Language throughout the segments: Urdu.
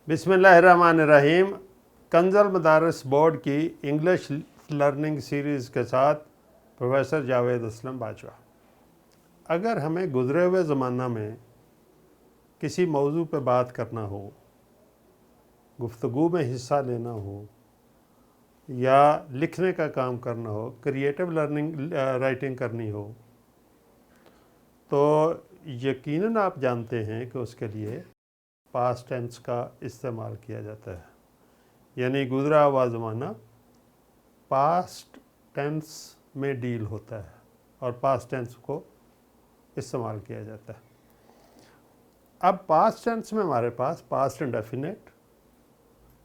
بسم اللہ الرحمن الرحیم۔ کنز المدارس بورڈ کی انگلش لرننگ سیریز کے ساتھ پروفیسر جاوید اسلم باجوہ۔ اگر ہمیں گزرے ہوئے زمانہ میں کسی موضوع پہ بات کرنا ہو، گفتگو میں حصہ لینا ہو یا لکھنے کا کام کرنا ہو، کریٹیو لرننگ رائٹنگ کرنی ہو، تو یقیناً آپ جانتے ہیں کہ اس کے لیے پاسٹ ٹینس کا استعمال کیا جاتا ہے، یعنی گزرا ہوا زمانہ پاسٹ ٹینس میں ڈیل ہوتا ہے اور پاسٹ ٹینس کو استعمال کیا جاتا ہے۔ اب پاسٹ ٹینس میں ہمارے پاس past indefinite,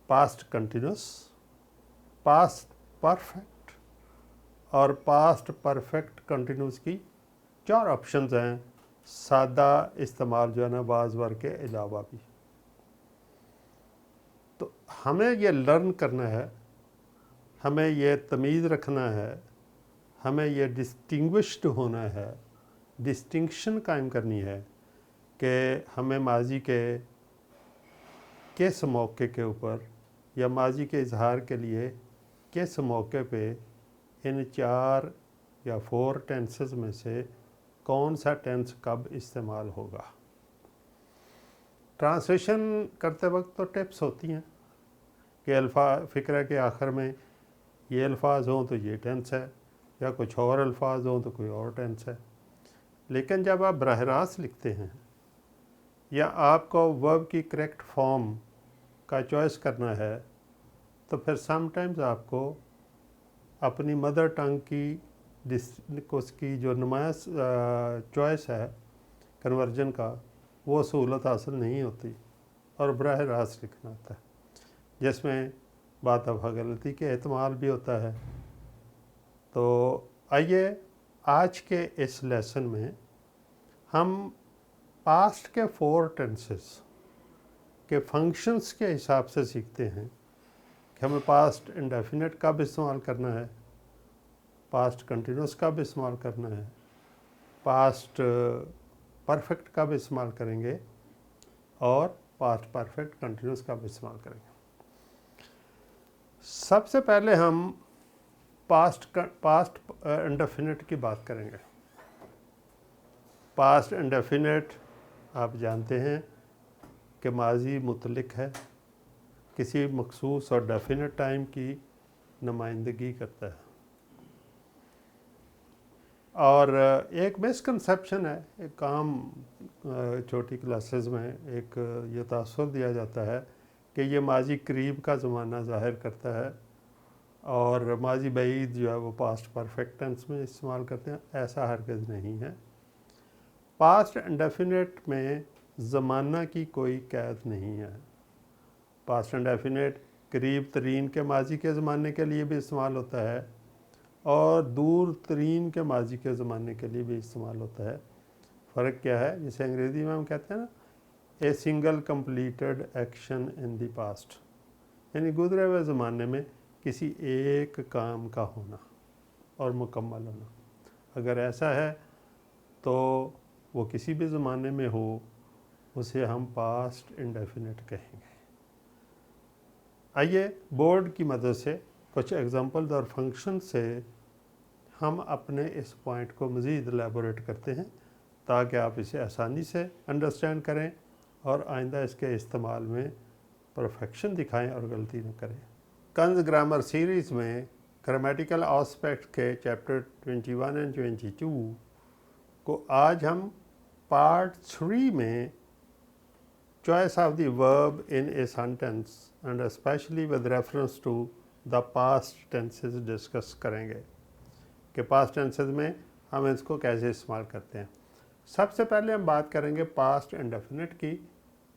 past continuous, past perfect اور پاسٹ پرفیکٹ کنٹینیوس کی 4 آپشنز ہیں، سادہ استعمال جو ہے نا بعض ور کے علاوہ بھی۔ تو ہمیں یہ لرن کرنا ہے، ہمیں یہ تمیز رکھنا ہے، ہمیں یہ ڈسٹنگوشڈ ہونا ہے، ڈسٹنکشن قائم کرنی ہے کہ ہمیں ماضی کے کس موقع کے اوپر یا ماضی کے اظہار کے لیے کس موقع پہ ان 4 یا 4 ٹینسز میں سے کون سا ٹینس کب استعمال ہوگا۔ ٹرانسلیشن کرتے وقت تو ٹپس ہوتی ہیں کہ فقرہ کے آخر میں یہ الفاظ ہوں تو یہ ٹینس ہے، یا کچھ اور الفاظ ہوں تو کوئی اور ٹینس ہے، لیکن جب آپ براہ راست لکھتے ہیں یا آپ کو ورب کی کریکٹ فارم کا چوائس کرنا ہے تو پھر سم ٹائمز آپ کو اپنی مدر ٹنگ کی اس کی جو نمایاں چوائس ہے کنورژن کا، وہ سہولت حاصل نہیں ہوتی اور براہ راست لکھنا ہوتا ہے، جس میں بعض دفعہ غلطی کے احتمال بھی ہوتا ہے۔ تو آئیے آج کے اس لیسن میں ہم پاسٹ کے 4 ٹینسز کے فنکشنز کے حساب سے سیکھتے ہیں کہ ہمیں پاسٹ انڈیفینٹ کب استعمال کرنا ہے، پاسٹ کنٹینیوس کب استعمال کرنا ہے، پاسٹ پرفیکٹ کب استعمال کریں گے اور پاسٹ پرفیکٹ کنٹینیوس کب استعمال کریں گے۔ سب سے پہلے ہم پاسٹ انڈیفینٹ کی بات کریں گے۔ پاسٹ انڈیفینٹ آپ جانتے ہیں کہ ماضی مطلق ہے، کسی مخصوص اور ڈیفینٹ ٹائم کی نمائندگی کرتا ہے، اور ایک مسکنسیپشن ہے، ایک عام چھوٹی کلاسز میں ایک یہ تاثر دیا جاتا ہے کہ یہ ماضی قریب کا زمانہ ظاہر کرتا ہے اور ماضی بعید جو ہے وہ پاسٹ پرفیکٹ ٹینس میں استعمال کرتے ہیں۔ ایسا ہرگز نہیں ہے۔ پاسٹ انڈیفینٹ میں زمانہ کی کوئی قید نہیں ہے۔ پاسٹ انڈیفینٹ قریب ترین کے ماضی کے زمانے کے لیے بھی استعمال ہوتا ہے اور دور ترین کے ماضی کے زمانے کے لیے بھی استعمال ہوتا ہے۔ فرق کیا ہے؟ جسے انگریزی میں ہم کہتے ہیں نا a single completed action in the past, یعنی گزرے ہوئے زمانے میں کسی ایک کام کا ہونا اور مکمل ہونا۔ اگر ایسا ہے تو وہ کسی بھی زمانے میں ہو، اسے ہم پاسٹ انڈیفینٹ کہیں گے۔ آئیے بورڈ کی مدد سے کچھ ایگزامپلز اور فنکشن سے ہم اپنے اس پوائنٹ کو مزید ایلیبوریٹ کرتے ہیں تاکہ آپ اسے آسانی سے انڈرسٹینڈ کریں اور آئندہ اس کے استعمال میں پرفیکشن دکھائیں اور غلطی نہ کریں۔ کنز گرامر سیریز میں گرامیٹیکل آسپیکٹ کے چیپٹر 21 اور 22 کو آج ہم پارٹ 3 میں choice of the verb in a sentence and especially with reference to the past tenses discuss کریں گے کہ past tenses میں ہم اس کو کیسے استعمال کرتے ہیں۔ سب سے پہلے ہم بات کریں گے past indefinite کی،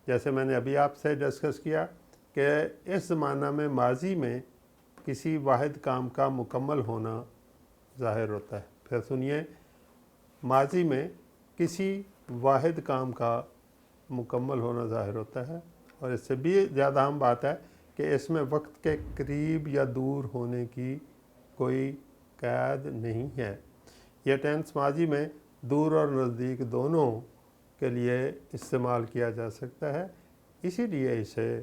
جیسے میں نے ابھی آپ سے ڈسکس کیا کہ اس زمانہ میں ماضی میں کسی واحد کام کا مکمل ہونا ظاہر ہوتا ہے۔ پھر سنیے، ماضی میں کسی واحد کام کا مکمل ہونا ظاہر ہوتا ہے، اور اس سے بھی زیادہ اہم بات ہے کہ اس میں وقت کے قریب یا دور ہونے کی کوئی قید نہیں ہے۔ یہ ٹینس ماضی میں دور اور نزدیک دونوں کے لیے استعمال کیا جا سکتا ہے، اسی لیے اسے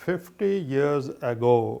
50 years ago।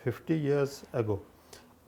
50 years ago।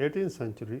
18th century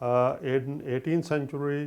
18th century,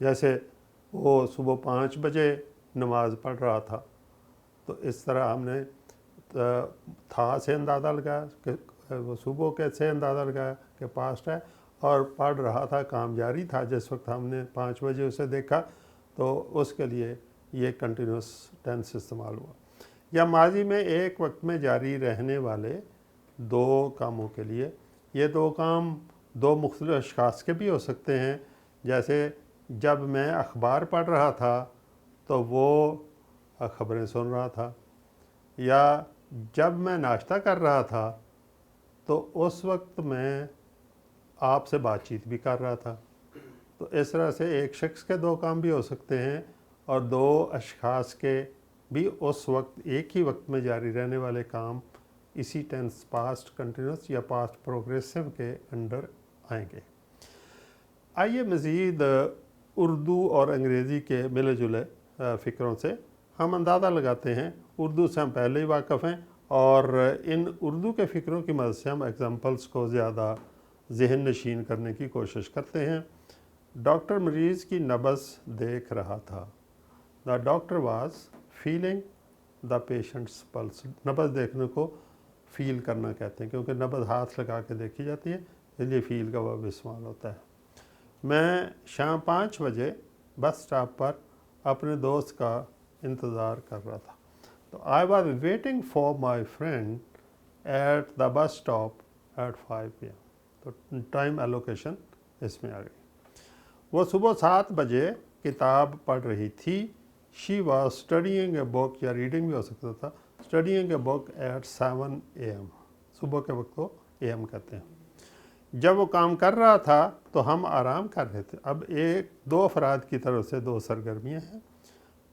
جیسے وہ صبح 5 بجے نماز پڑھ رہا تھا، تو اس طرح ہم نے تھا سے اندازہ لگایا کہ وہ صبح کے سے اندازہ لگایا کہ پاسٹ ہے، اور پڑھ رہا تھا، کام جاری تھا جس وقت ہم نے 5 بجے اسے دیکھا، تو اس کے لیے یہ کنٹینیوس ٹینس استعمال ہوا۔ یا ماضی میں ایک وقت میں جاری رہنے والے دو کاموں کے لیے، یہ دو کام دو مختلف اشخاص کے بھی ہو سکتے ہیں، جیسے جب میں اخبار پڑھ رہا تھا تو وہ خبریں سن رہا تھا، یا جب میں ناشتہ کر رہا تھا تو اس وقت میں آپ سے بات چیت بھی کر رہا تھا۔ تو اس طرح سے ایک شخص کے دو کام بھی ہو سکتے ہیں، اور دو اشخاص کے بھی اس وقت ایک ہی وقت میں جاری رہنے والے کام اسی ٹینس پاسٹ کنٹینیوس یا پاسٹ پروگریسو کے انڈر آئیں گے۔ آئیے مزید اردو اور انگریزی کے ملے جلے فکروں سے ہم اندازہ لگاتے ہیں۔ اردو سے ہم پہلے ہی واقف ہیں، اور ان اردو کے فکروں کی مدد سے ہم ایگزامپلس کو زیادہ ذہن نشین کرنے کی کوشش کرتے ہیں۔ ڈاکٹر مریض کی نبض دیکھ رہا تھا۔ The doctor was feeling the patients plus. نبض دیکھنے کو فیل کرنا کہتے ہیں، کیونکہ نبض ہاتھ لگا کے دیکھی جاتی ہے، اس لیے فیل کا ورب استعمال ہوتا ہے۔ میں شام 5 بجے بس اسٹاپ پر اپنے دوست کا انتظار کر رہا تھا۔ تو I was waiting for my friend at the bus stop at 5 PM۔ تو ٹائم ایلوکیشن اس میں آ گئی۔ وہ صبح 7 بجے کتاب پڑھ رہی تھی۔ شی واز اسٹڈیئنگ اے بک، یا ریڈنگ بھی ہو سکتا تھا، studying a book at 7 AM۔ صبح کے وقت کو AM کہتے ہیں۔ جب وہ کام کر رہا تھا تو ہم آرام کر رہے تھے۔ اب دو افراد کی طرف سے دو سرگرمیاں ہیں۔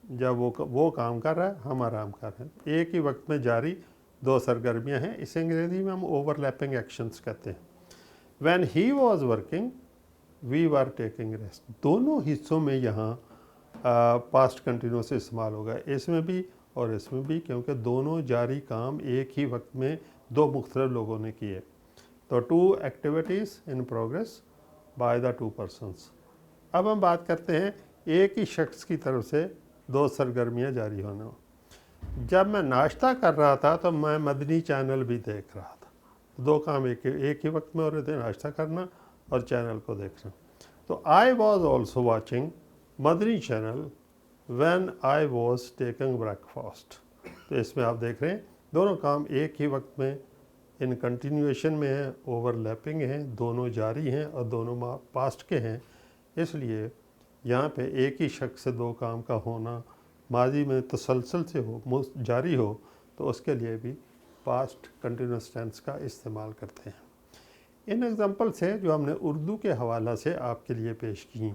جب وہ کام کر رہا ہے، ہم آرام کر رہے ہیں، ایک ہی وقت میں جاری دو سرگرمیاں ہیں۔ اسے انگریزی میں ہم اوور لیپنگ ایکشنز کہتے ہیں۔ When he was working we were taking rest. دونوں حصوں میں یہاں پاسٹ کنٹینیوس استعمال ہوگا، اس میں بھی اور اس میں بھی، کیونکہ دونوں جاری کام ایک ہی وقت میں دو مختلف لوگوں نے کیے۔ تو 2 activities in progress by the 2 persons۔ اب ہم بات کرتے ہیں ایک ہی شخص کی طرف سے دو سرگرمیاں جاری ہونا۔ جب میں ناشتہ کر رہا تھا تو میں مدنی چینل بھی دیکھ رہا تھا۔ دو کام ایک ہی وقت میں ہو رہے تھے، ناشتہ کرنا اور چینل کو دیکھنا۔ تو I was also watching Madani channel when I was taking break fast. تو اس میں آپ دیکھ رہے ہیں دونوں کام ایک ہی وقت میں ان کنٹینیویشن میں ہیں، اوور لیپنگ ہیں، دونوں جاری ہیں اور دونوں پاسٹ کے ہیں۔ اس لیے یہاں پہ ایک ہی شخص سے دو کام کا ہونا ماضی میں تسلسل سے ہو، جاری ہو، تو اس کے لیے بھی پاسٹ کنٹینیوس ٹینس کا استعمال کرتے ہیں۔ ان ایگزامپل سے جو ہم نے اردو کے حوالہ سے آپ کے لیے پیش کی،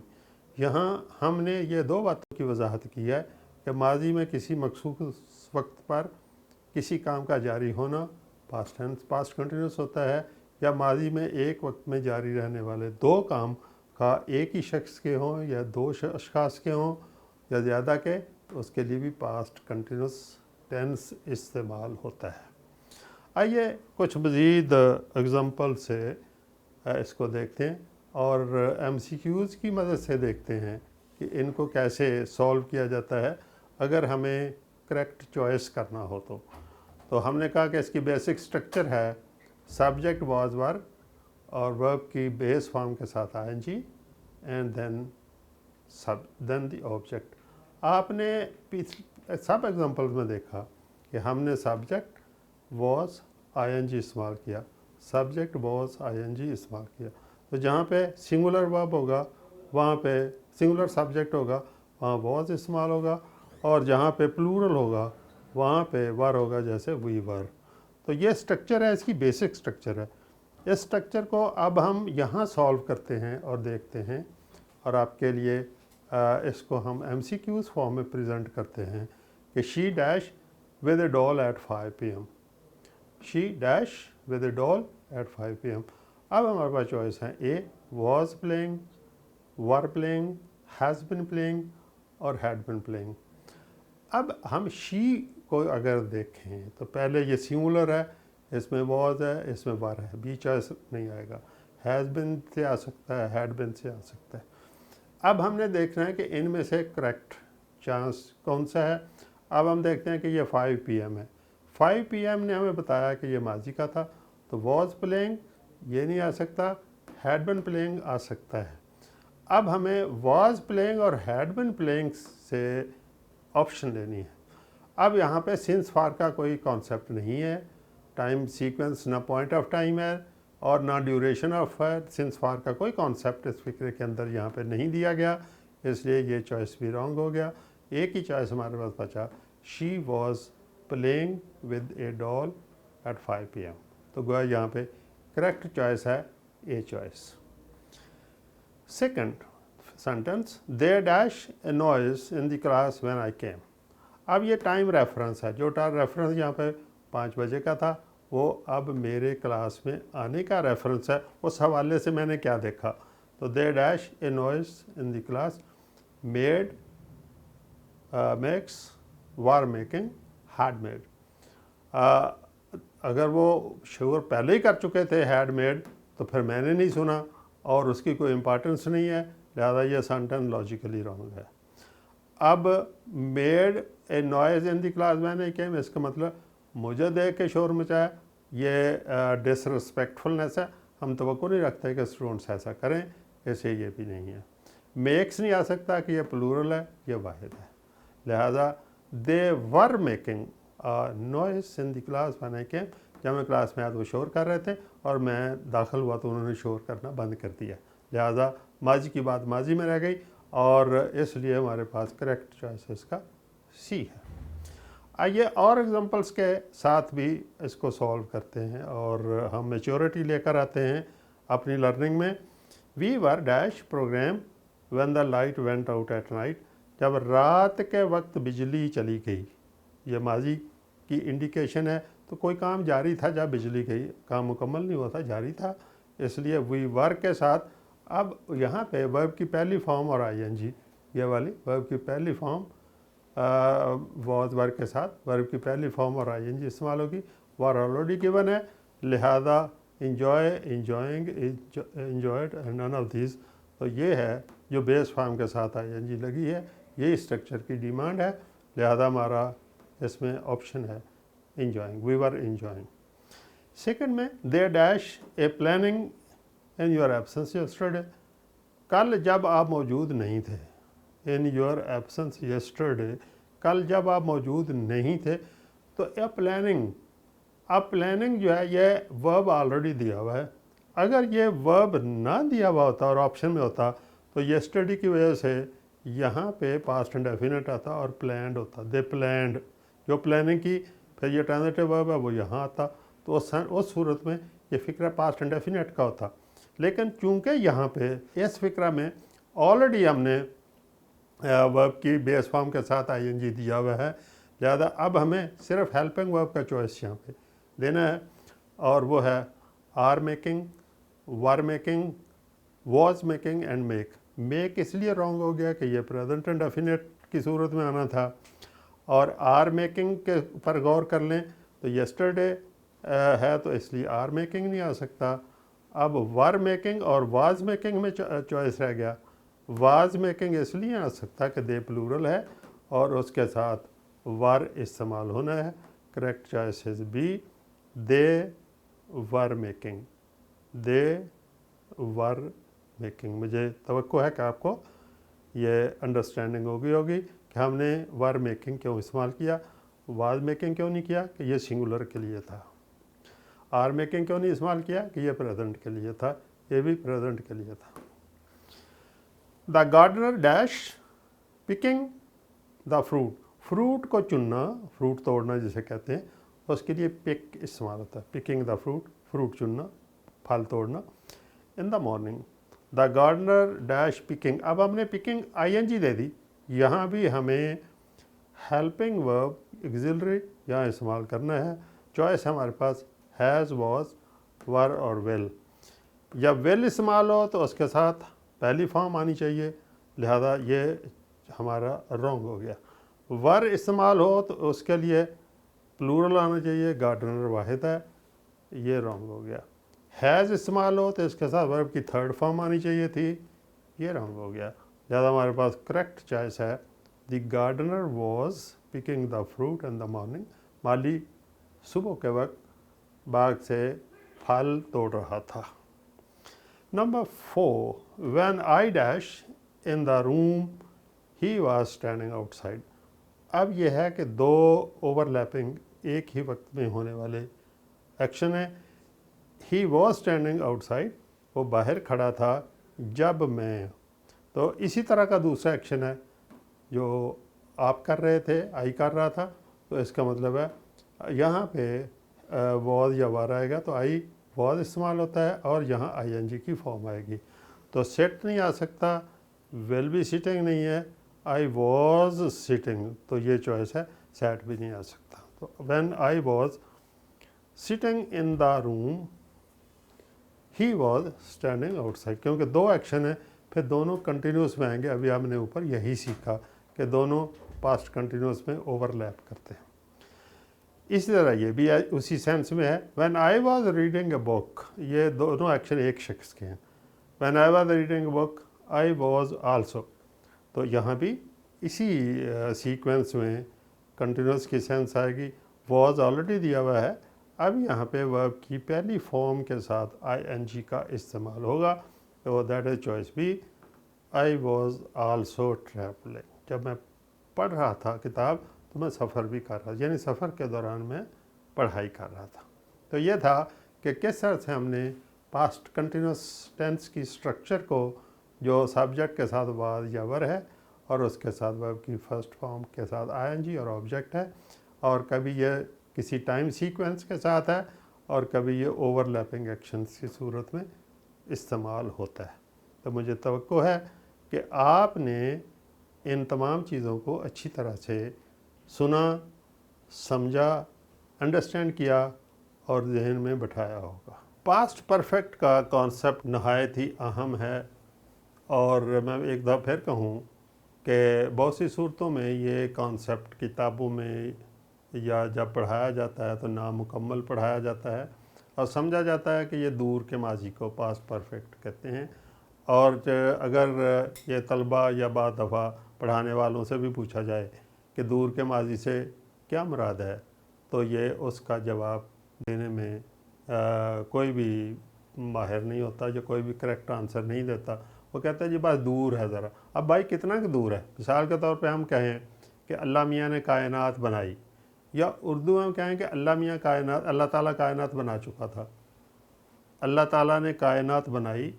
یہاں ہم نے یہ دو باتوں کی وضاحت کی ہے کہ ماضی میں کسی مخصوص وقت پر کسی کام کا جاری ہونا پاسٹ کنٹینیوس ہوتا ہے، یا ماضی میں ایک وقت میں جاری رہنے والے دو کام کا ایک ہی شخص کے ہوں یا دو اشخاص کے ہوں یا زیادہ کے، تو اس کے لیے بھی پاسٹ کنٹینیوس ٹینس استعمال ہوتا ہے۔ آئیے کچھ مزید اگزامپل سے اس کو دیکھتے ہیں، اور MCQs کی مدد سے دیکھتے ہیں کہ ان کو کیسے سولو کیا جاتا ہے اگر ہمیں کریکٹ چوائس کرنا ہو تو ہم نے کہا کہ اس کی بیسک سٹرکچر ہے سبجیکٹ واز ور، اور ورب کی بیس فارم کے ساتھ ING and then the object. آپ نے سب ایگزامپلز میں دیکھا کہ ہم نے سبجیکٹ واز ING استعمال کیا، سبجیکٹ واز ING استعمال کیا۔ تو جہاں پہ سنگولر ورب ہوگا وہاں پہ سنگولر سبجیکٹ ہوگا وہاں واز استعمال ہوگا، اور جہاں پہ پلورل ہوگا وہاں پہ ور ہوگا، جیسے وی ور۔ تو یہ سٹرکچر ہے، اس کی بیسک سٹرکچر ہے۔ اس سٹرکچر کو اب ہم یہاں سولو کرتے ہیں اور دیکھتے ہیں، اور آپ کے لیے اس کو ہم MCQs فارم میں پریزنٹ کرتے ہیں کہ شی dash with a doll at 5 PM۔ She dash with a doll at 5 PM۔ اب ہمارے پاس چوائس ہیں A was playing, were playing, has been playing اور ہیڈ بن پلینگ۔ اب ہم شی کو اگر دیکھیں تو پہلے یہ سنگولر ہے، اس میں واز ہے، اس میں ور ہے، بی چوائس نہیں آئے گا۔ ہیز بن سے آ سکتا ہے، ہیڈ بن سے آ سکتا ہے۔ اب ہم نے دیکھنا ہے کہ ان میں سے کریکٹ چانس کون سا ہے. اب ہم دیکھتے ہیں کہ یہ 5 PM ہے. 5 PM نے ہمیں بتایا کہ یہ ماضی کا تھا, تو واز پلینگ یہ نہیں آ سکتا, ہیڈ بن پلینگ آ سکتا ہے. اب ہمیں واز پلینگ اور ہیڈ بن پلینگ سے آپشن لینی ہے. اب یہاں پہ سنس فار کا کوئی کانسیپٹ نہیں ہے, ٹائم سیکوینس نہ پوائنٹ آف ٹائم ہے اور نہ ڈیوریشن آف ہے. سنس فار کا کوئی کانسیپٹ اس فکرے کے اندر یہاں پہ نہیں دیا گیا, اس لیے یہ چوائس بھی رانگ ہو گیا. ایک ہی چوائس ہمارے پاس بچا, she was playing with a doll at 5 PM. تو گویا یہاں پہ کریکٹ چوائس ہے a choice. Second sentence, they dash a noise in the class when I came. اب یہ ٹائم ریفرنس ہے, جو ریفرنس یہاں پہ 5 بجے کا تھا وہ اب میرے کلاس میں آنے کا ریفرنس ہے. اس حوالے سے میں نے کیا دیکھا, تو they dash a noise in the class made makes were making had made. اگر وہ شعور پہلے ہی کر چکے تھے ہیڈ میڈ, تو پھر میں نے نہیں سنا اور اس کی کوئی امپارٹنس نہیں ہے, لہذا یہ سینٹنس لاجیکلی رانگ ہے. اب made a noise in the class میں نے کیم, اس کا مطلب مجھے دیکھ کے شور مچایا, یہ ڈس رسپیکٹفلنس ہے. ہم توقع نہیں رکھتے کہ اسٹوڈنٹس ایسا کریں, اسے یہ بھی نہیں ہے. میکس نہیں آ سکتا کہ یہ پلورل ہے, یہ واحد ہے. لہذا they were making noise in the class when I came, جب میں کلاس میں آیا تو وہ شور کر رہے تھے اور میں داخل ہوا تو انہوں نے شور کرنا بند کر دیا. لہذا ماضی کی بات ماضی میں رہ گئی اور اس لیے ہمارے پاس کریکٹ چوائس اس کا سی ہے. آئیے اور ایگزامپلس کے ساتھ بھی اس کو سولو کرتے ہیں اور ہم میچورٹی لے کر آتے ہیں اپنی لرننگ میں. We were dash program when the light went out at night. جب رات کے وقت بجلی چلی گئی, یہ ماضی کی انڈیکیشن ہے, تو کوئی کام جاری تھا جب بجلی گئی, کام مکمل نہیں ہوا تھا, جاری تھا, اس لیے وی ور کے ساتھ. اب یہاں پہ ورب کی پہلی فارم اور آئی این جی, یہ والی ورب کی پہلی فارم واز ورب کے ساتھ ورب کی پہلی فارم اور آئی این جی استعمال ہوگی. وار آلریڈی گیون ہے, لہذا enjoy, enjoying, enjoyed and none of these. تو یہ ہے جو بیس فارم کے ساتھ آئی این جی لگی ہے, یہ اسٹرکچر کی ڈیمانڈ ہے, لہذا ہمارا اس میں آپشن ہے enjoying, we were enjoying. Second میں they dash a planning in your absence yesterday. کل جب آپ موجود نہیں تھے, ان یور ایبسنس یسٹرڈے, کل جب آپ موجود نہیں تھے, تو اے پلاننگ. اب پلاننگ جو ہے یہ ورب آلریڈی دیا ہوا ہے. اگر یہ ورب نہ دیا ہوا ہوتا اور آپشن میں ہوتا تو یسٹرڈے کی وجہ سے یہاں پہ پاسٹ انڈیفینٹ آتا اور پلانڈ ہوتا. دے پلانڈ, جو پلاننگ کی, پھر یہ ٹرانزٹیو ورب ہے وہ یہاں آتا, تو اس صورت میں یہ فکرہ پاسٹ انڈیفینٹ کا ہوتا. لیکن چونکہ یہاں پہ اس فکرہ میں آلریڈی ہم نے ورب کی بیس فارم کے ساتھ آئی این جی دیا ہوا ہے, لہذا اب ہمیں صرف ہیلپنگ ورب کا چوائس یہاں پہ دینا ہے, اور وہ ہے are making, were making, was making and make. Make اس لیے رانگ ہو گیا کہ یہ پریزنٹ انڈیفینٹ کی صورت میں آنا تھا, اور آر میکنگ کے پر غور کر لیں تو یسٹرڈے ہے تو اس لیے آر میکنگ نہیں آ سکتا. اب ور میکنگ اور واز میکنگ میں چوائس رہ گیا. واز میکنگ اس لیے آ سکتا کہ دے پلورل ہے اور اس کے ساتھ ور استعمال ہونا ہے. Correct choice is B, they were making, they were making. مجھے توقع ہے کہ آپ کو یہ انڈرسٹینڈنگ ہوگی کہ ہم نے ور میکنگ کیوں استعمال کیا, واز میکنگ کیوں نہیں کیا کہ یہ سنگولر کے لیے تھا, آر میکنگ کیوں نہیں استعمال کیا کہ یہ پریزنٹ کے لیے تھا, یہ بھی پریزنٹ کے لیے تھا. The gardener dash picking the fruit. Fruit کو چننا, فروٹ توڑنا جسے کہتے ہیں, اس کے لیے پک استعمال ہوتا ہے. پکنگ دا فروٹ, فروٹ چننا, پھل توڑنا. In the morning the gardener dash picking. اب ہم نے پکنگ آئی این جی دے دی, یہاں بھی ہمیں ہیلپنگ ورب ایگزلری یہاں استعمال کرنا ہے. چوائس ہے ہمارے پاس ہیز, واز, ور اور ویل. جب ویل استعمال ہو تو اس کے ساتھ پہلی فارم آنی چاہیے, لہذا یہ ہمارا رانگ ہو گیا. ور استعمال ہو تو اس کے لیے پلورل آنا چاہیے, گارڈنر واحد ہے, یہ رانگ ہو گیا. ہیز استعمال ہو تو اس کے ساتھ ورب کی تھرڈ فارم آنی چاہیے تھی, یہ رانگ ہو گیا. لہٰذا ہمارے پاس کریکٹ چوائس ہے the gardener was picking the fruit in the morning. مالی صبح کے وقت باغ سے پھل توڑ رہا تھا. Number 4, when I dash in the room he was standing out side. اب یہ ہے کہ دو اوور لیپنگ ایک ہی وقت میں ہونے والے ایکشن ہیں. ہی واز اسٹینڈنگ آؤٹ سائڈ, وہ باہر کھڑا تھا جب میں. تو اسی طرح کا دوسرا ایکشن ہے جو آپ کر رہے تھے, آئی کر رہا تھا. تو اس کا مطلب ہے یہاں پہ واز یا وار آئے گا تو آئی واز استعمال ہوتا ہے اور یہاں آئی این جی کی فارم آئے گی. تو سیٹ نہیں آ سکتا, ول بی سیٹنگ نہیں ہے, آئی واز سیٹنگ, تو یہ چوائس ہے, سیٹ بھی نہیں آ سکتا. تو when I was sitting in the room he was standing outside, کیونکہ دو ایکشن ہیں پھر دونوں کنٹینیوس میں آئیں گے. ابھی ہم نے اوپر یہی سیکھا کہ دونوں پاسٹ کنٹینیوس میں اوور لیپ کرتے ہیں. اسی طرح یہ بھی اسی سینس میں ہے. وین آئی واز ریڈنگ اے بک, یہ دونوں ایکشن ایک شخص کے ہیں. When I was reading a book I was also, تو یہاں بھی اسی سیکوینس میں کنٹینیوس کی سینس آئے گی. واز آلریڈی دیا ہوا ہے, اب یہاں پہ ورب کی پہلی فارم کے ساتھ آئی این جی کا استعمال ہوگا. تو that is choice B, I was also travelling. جب میں پڑھ رہا تھا کتاب تو میں سفر بھی کر رہا تھا, یعنی سفر کے دوران میں پڑھائی کر رہا تھا. تو یہ تھا کہ کس طرح سے ہم نے پاسٹ کنٹینیوس ٹینس کی سٹرکچر کو, جو سبجیکٹ کے ساتھ واز یا ور ہے اور اس کے ساتھ ورب کی فرسٹ فارم کے ساتھ آئی این جی اور آبجیکٹ ہے, اور کبھی یہ کسی ٹائم سیکوینس کے ساتھ ہے اور کبھی یہ اوور لیپنگ ایکشنز کی صورت میں استعمال ہوتا ہے. تو مجھے توقع ہے کہ آپ نے ان تمام چیزوں کو اچھی طرح سے سنا, سمجھا, انڈرسٹینڈ کیا اور ذہن میں بٹھایا ہوگا. پاسٹ پرفیکٹ کا کانسیپٹ نہایت ہی اہم ہے, اور میں ایک دفعہ پھر کہوں کہ بہت سی صورتوں میں یہ کانسیپٹ کتابوں میں یا جب پڑھایا جاتا ہے تو نامکمل پڑھایا جاتا ہے اور سمجھا جاتا ہے کہ یہ دور کے ماضی کو پاسٹ پرفیکٹ کہتے ہیں. اور اگر یہ طلبہ یا بعض دفعہ پڑھانے والوں سے بھی پوچھا جائے کہ دور کے ماضی سے کیا مراد ہے, تو یہ اس کا جواب دینے میں کوئی بھی ماہر نہیں ہوتا, جو کوئی بھی کریکٹ آنسر نہیں دیتا. وہ کہتا ہے جی بس دور ہے ذرا. اب بھائی کتنا کہ دور ہے؟ مثال کے طور پہ ہم کہیں کہ اللہ میاں نے کائنات بنائی, یا اردو میں ہم کہیں کہ اللہ میاں کائنات, اللہ تعالیٰ کائنات بنا چکا تھا. اللہ تعالیٰ نے کائنات بنائی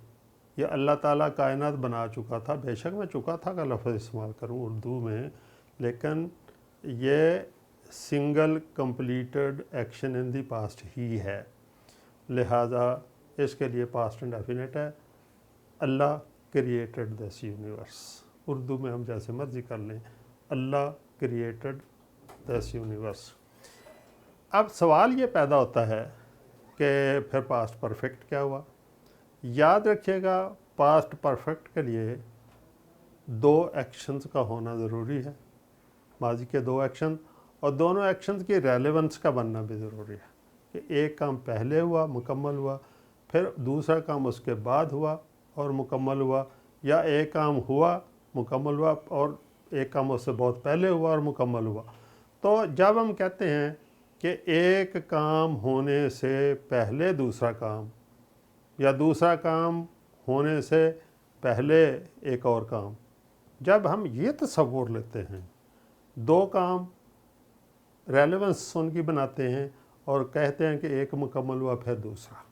یا اللہ تعالیٰ کائنات بنا چکا تھا. بے شک میں چکا تھا کا لفظ استعمال کروں اردو میں, لیکن یہ single completed action in the past ہی ہے, لہٰذا اس کے لیے پاسٹ انڈیفینٹ ہے. Allah created this universe, Urdu میں ہم جیسے مرضی کر لیں, اللہ کریٹڈ دس یونیورس. اب سوال یہ پیدا ہوتا ہے کہ پھر پاسٹ پرفیکٹ کیا ہوا؟ یاد رکھیے گا پاسٹ پرفیکٹ کے لیے دو ایکشنز کا ہونا ضروری ہے, ماضی کے دو ایکشن, اور دونوں ایکشنز کی ریلیونس کا بننا بھی ضروری ہے کہ ایک کام پہلے ہوا مکمل ہوا, پھر دوسرا کام اس کے بعد ہوا اور مکمل ہوا, یا ایک کام ہوا مکمل ہوا اور ایک کام اس سے بہت پہلے ہوا اور مکمل ہوا. تو جب ہم کہتے ہیں کہ ایک کام ہونے سے پہلے دوسرا کام, یا دوسرا کام ہونے سے پہلے ایک اور کام, جب ہم یہ تصور لیتے ہیں, دو کام ریلیونس ان کی بناتے ہیں اور کہتے ہیں کہ ایک مکمل ہوا پھر دوسرا.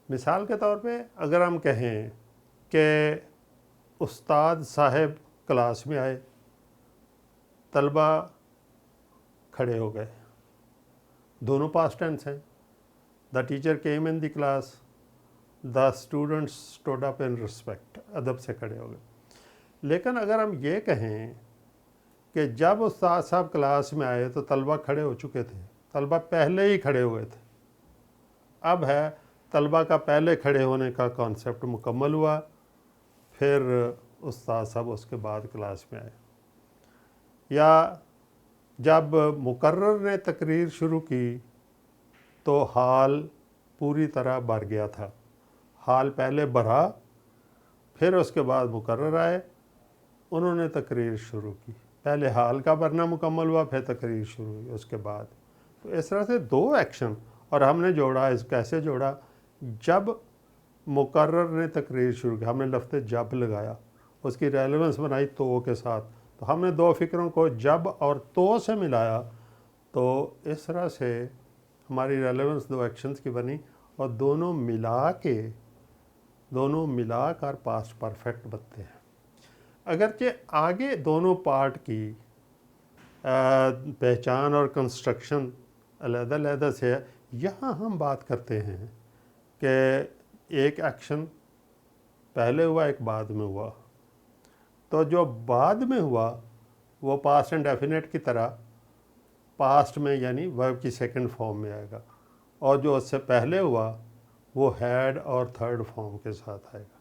مثال کے طور پہ اگر ہم کہیں کہ استاد صاحب کلاس میں آئے, طلبہ کھڑے ہو گئے, دونوں پاسٹ ٹینس ہیں. The teacher came in the class, the students stood up in respect, ادب سے کھڑے ہو گئے. لیکن اگر ہم یہ کہیں کہ جب استاد صاحب کلاس میں آئے تو طلبہ کھڑے ہو چکے تھے, طلبہ پہلے ہی کھڑے ہوئے تھے, اب ہے طلبہ کا پہلے کھڑے ہونے کا کانسیپٹ مکمل ہوا, پھر استاد صاحب اس کے بعد کلاس میں آئے. یا جب مقرر نے تقریر شروع کی تو ہال پوری طرح بھر گیا تھا, ہال پہلے بھرا پھر اس کے بعد مقرر آئے انہوں نے تقریر شروع کی، پہلے حال کا بھرنا مکمل ہوا، پھر تقریر شروع ہوئی اس کے بعد. تو اس طرح سے دو ایکشن، اور ہم نے جوڑا، اس کیسے جوڑا؟ جب مقرر نے تقریر شروع کی، ہم نے لفظ جب لگایا، اس کی ریلیونس بنائی تو کے ساتھ، تو ہم نے دو فکروں کو جب اور تو سے ملایا، تو اس طرح سے ہماری ریلیونس دو ایکشنز کی بنی، اور دونوں ملا کر پاسٹ پرفیکٹ بنتے ہیں. اگرچہ آگے دونوں پارٹ کی پہچان اور کنسٹرکشن علیحدہ علیحدہ سے ہے، یہاں ہم بات کرتے ہیں کہ ایک ایکشن پہلے ہوا، ایک بعد میں ہوا. تو جو بعد میں ہوا وہ پاسٹ انڈیفینٹ کی طرح پاسٹ میں یعنی ورب کی سیکنڈ فارم میں آئے گا، اور جو اس سے پہلے ہوا وہ ہیڈ اور تھرڈ فارم کے ساتھ آئے گا.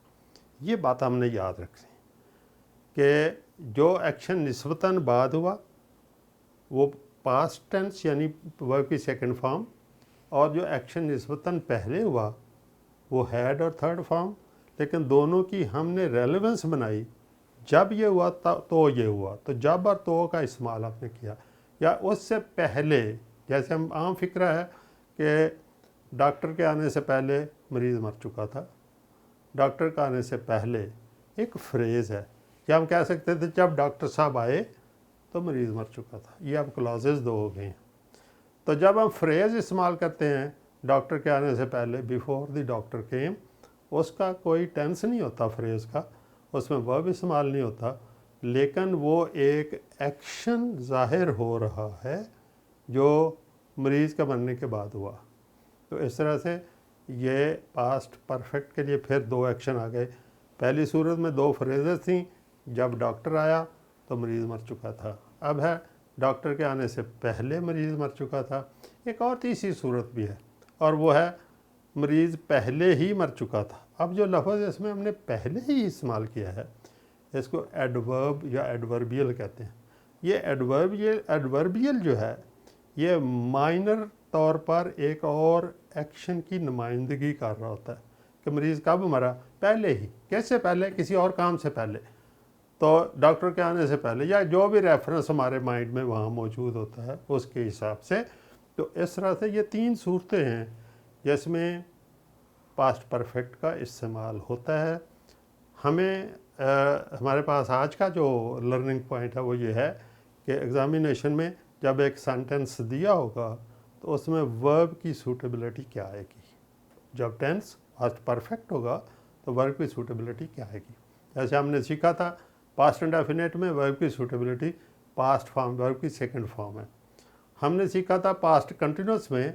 یہ بات ہم نے یاد رکھنی کہ جو ایکشن نسبتاً بعد ہوا وہ پاسٹ ٹینس یعنی ورب کی سیکنڈ فارم، اور جو ایکشن نسبتاً پہلے ہوا وہ ہیڈ اور تھرڈ فارم. لیکن دونوں کی ہم نے ریلیونس بنائی، جب یہ ہوا تو یہ ہوا، تو جب اور تو کا استعمال آپ نے کیا. یا اس سے پہلے، جیسے ہم عام فکرہ ہے کہ ڈاکٹر کے آنے سے پہلے مریض مر چکا تھا. ڈاکٹر کے آنے سے پہلے ایک فریز ہے، یا ہم کہہ سکتے تھے جب ڈاکٹر صاحب آئے تو مریض مر چکا تھا. یہ اب کلازز دو ہو گئے ہیں. تو جب ہم فریز استعمال کرتے ہیں ڈاکٹر کے آنے سے پہلے، بیفور دی ڈاکٹر کیم، اس کا کوئی ٹینس نہیں ہوتا فریز کا، اس میں ورب استعمال نہیں ہوتا، لیکن وہ ایک ایکشن ظاہر ہو رہا ہے جو مریض کے مرنے کے بعد ہوا. تو اس طرح سے یہ پاسٹ پرفیکٹ کے لیے پھر دو ایکشن آ گئے. پہلی صورت میں دو فریزز تھیں، جب ڈاکٹر آیا تو مریض مر چکا تھا. اب ہے ڈاکٹر کے آنے سے پہلے مریض مر چکا تھا. ایک اور تیسری صورت بھی ہے، اور وہ ہے مریض پہلے ہی مر چکا تھا. اب جو لفظ اس میں ہم نے پہلے ہی استعمال کیا ہے، اس کو ایڈورب یا ایڈوربیل کہتے ہیں. یہ ایڈوربیل جو ہے یہ مائنر طور پر ایک اور ایکشن کی نمائندگی کر رہا ہوتا ہے کہ مریض کب مرا؟ پہلے ہی. کیسے پہلے؟ کسی اور کام سے پہلے. تو ڈاکٹر کے آنے سے پہلے، یا جو بھی ریفرنس ہمارے مائنڈ میں وہاں موجود ہوتا ہے اس کے حساب سے. تو اس طرح سے یہ تین صورتیں ہیں جس میں پاسٹ پرفیکٹ کا استعمال ہوتا ہے. ہمیں ہمارے پاس آج کا جو لرننگ پوائنٹ ہے وہ یہ ہے کہ ایگزامینیشن میں جب ایک سینٹنس دیا ہوگا تو اس میں ورب کی سوٹیبلٹی کیا آئے گی. جب ٹینس پاسٹ پرفیکٹ ہوگا تو ورب کی سوٹیبلٹی کیا آئے گی. جیسے ہم نے سیکھا تھا پاسٹ انڈیفینٹ میں ورب کی سوٹیبلٹی پاسٹ فارم ورب کی سیکنڈ فارم ہے. ہم نے سیکھا تھا پاسٹ کنٹینیوس میں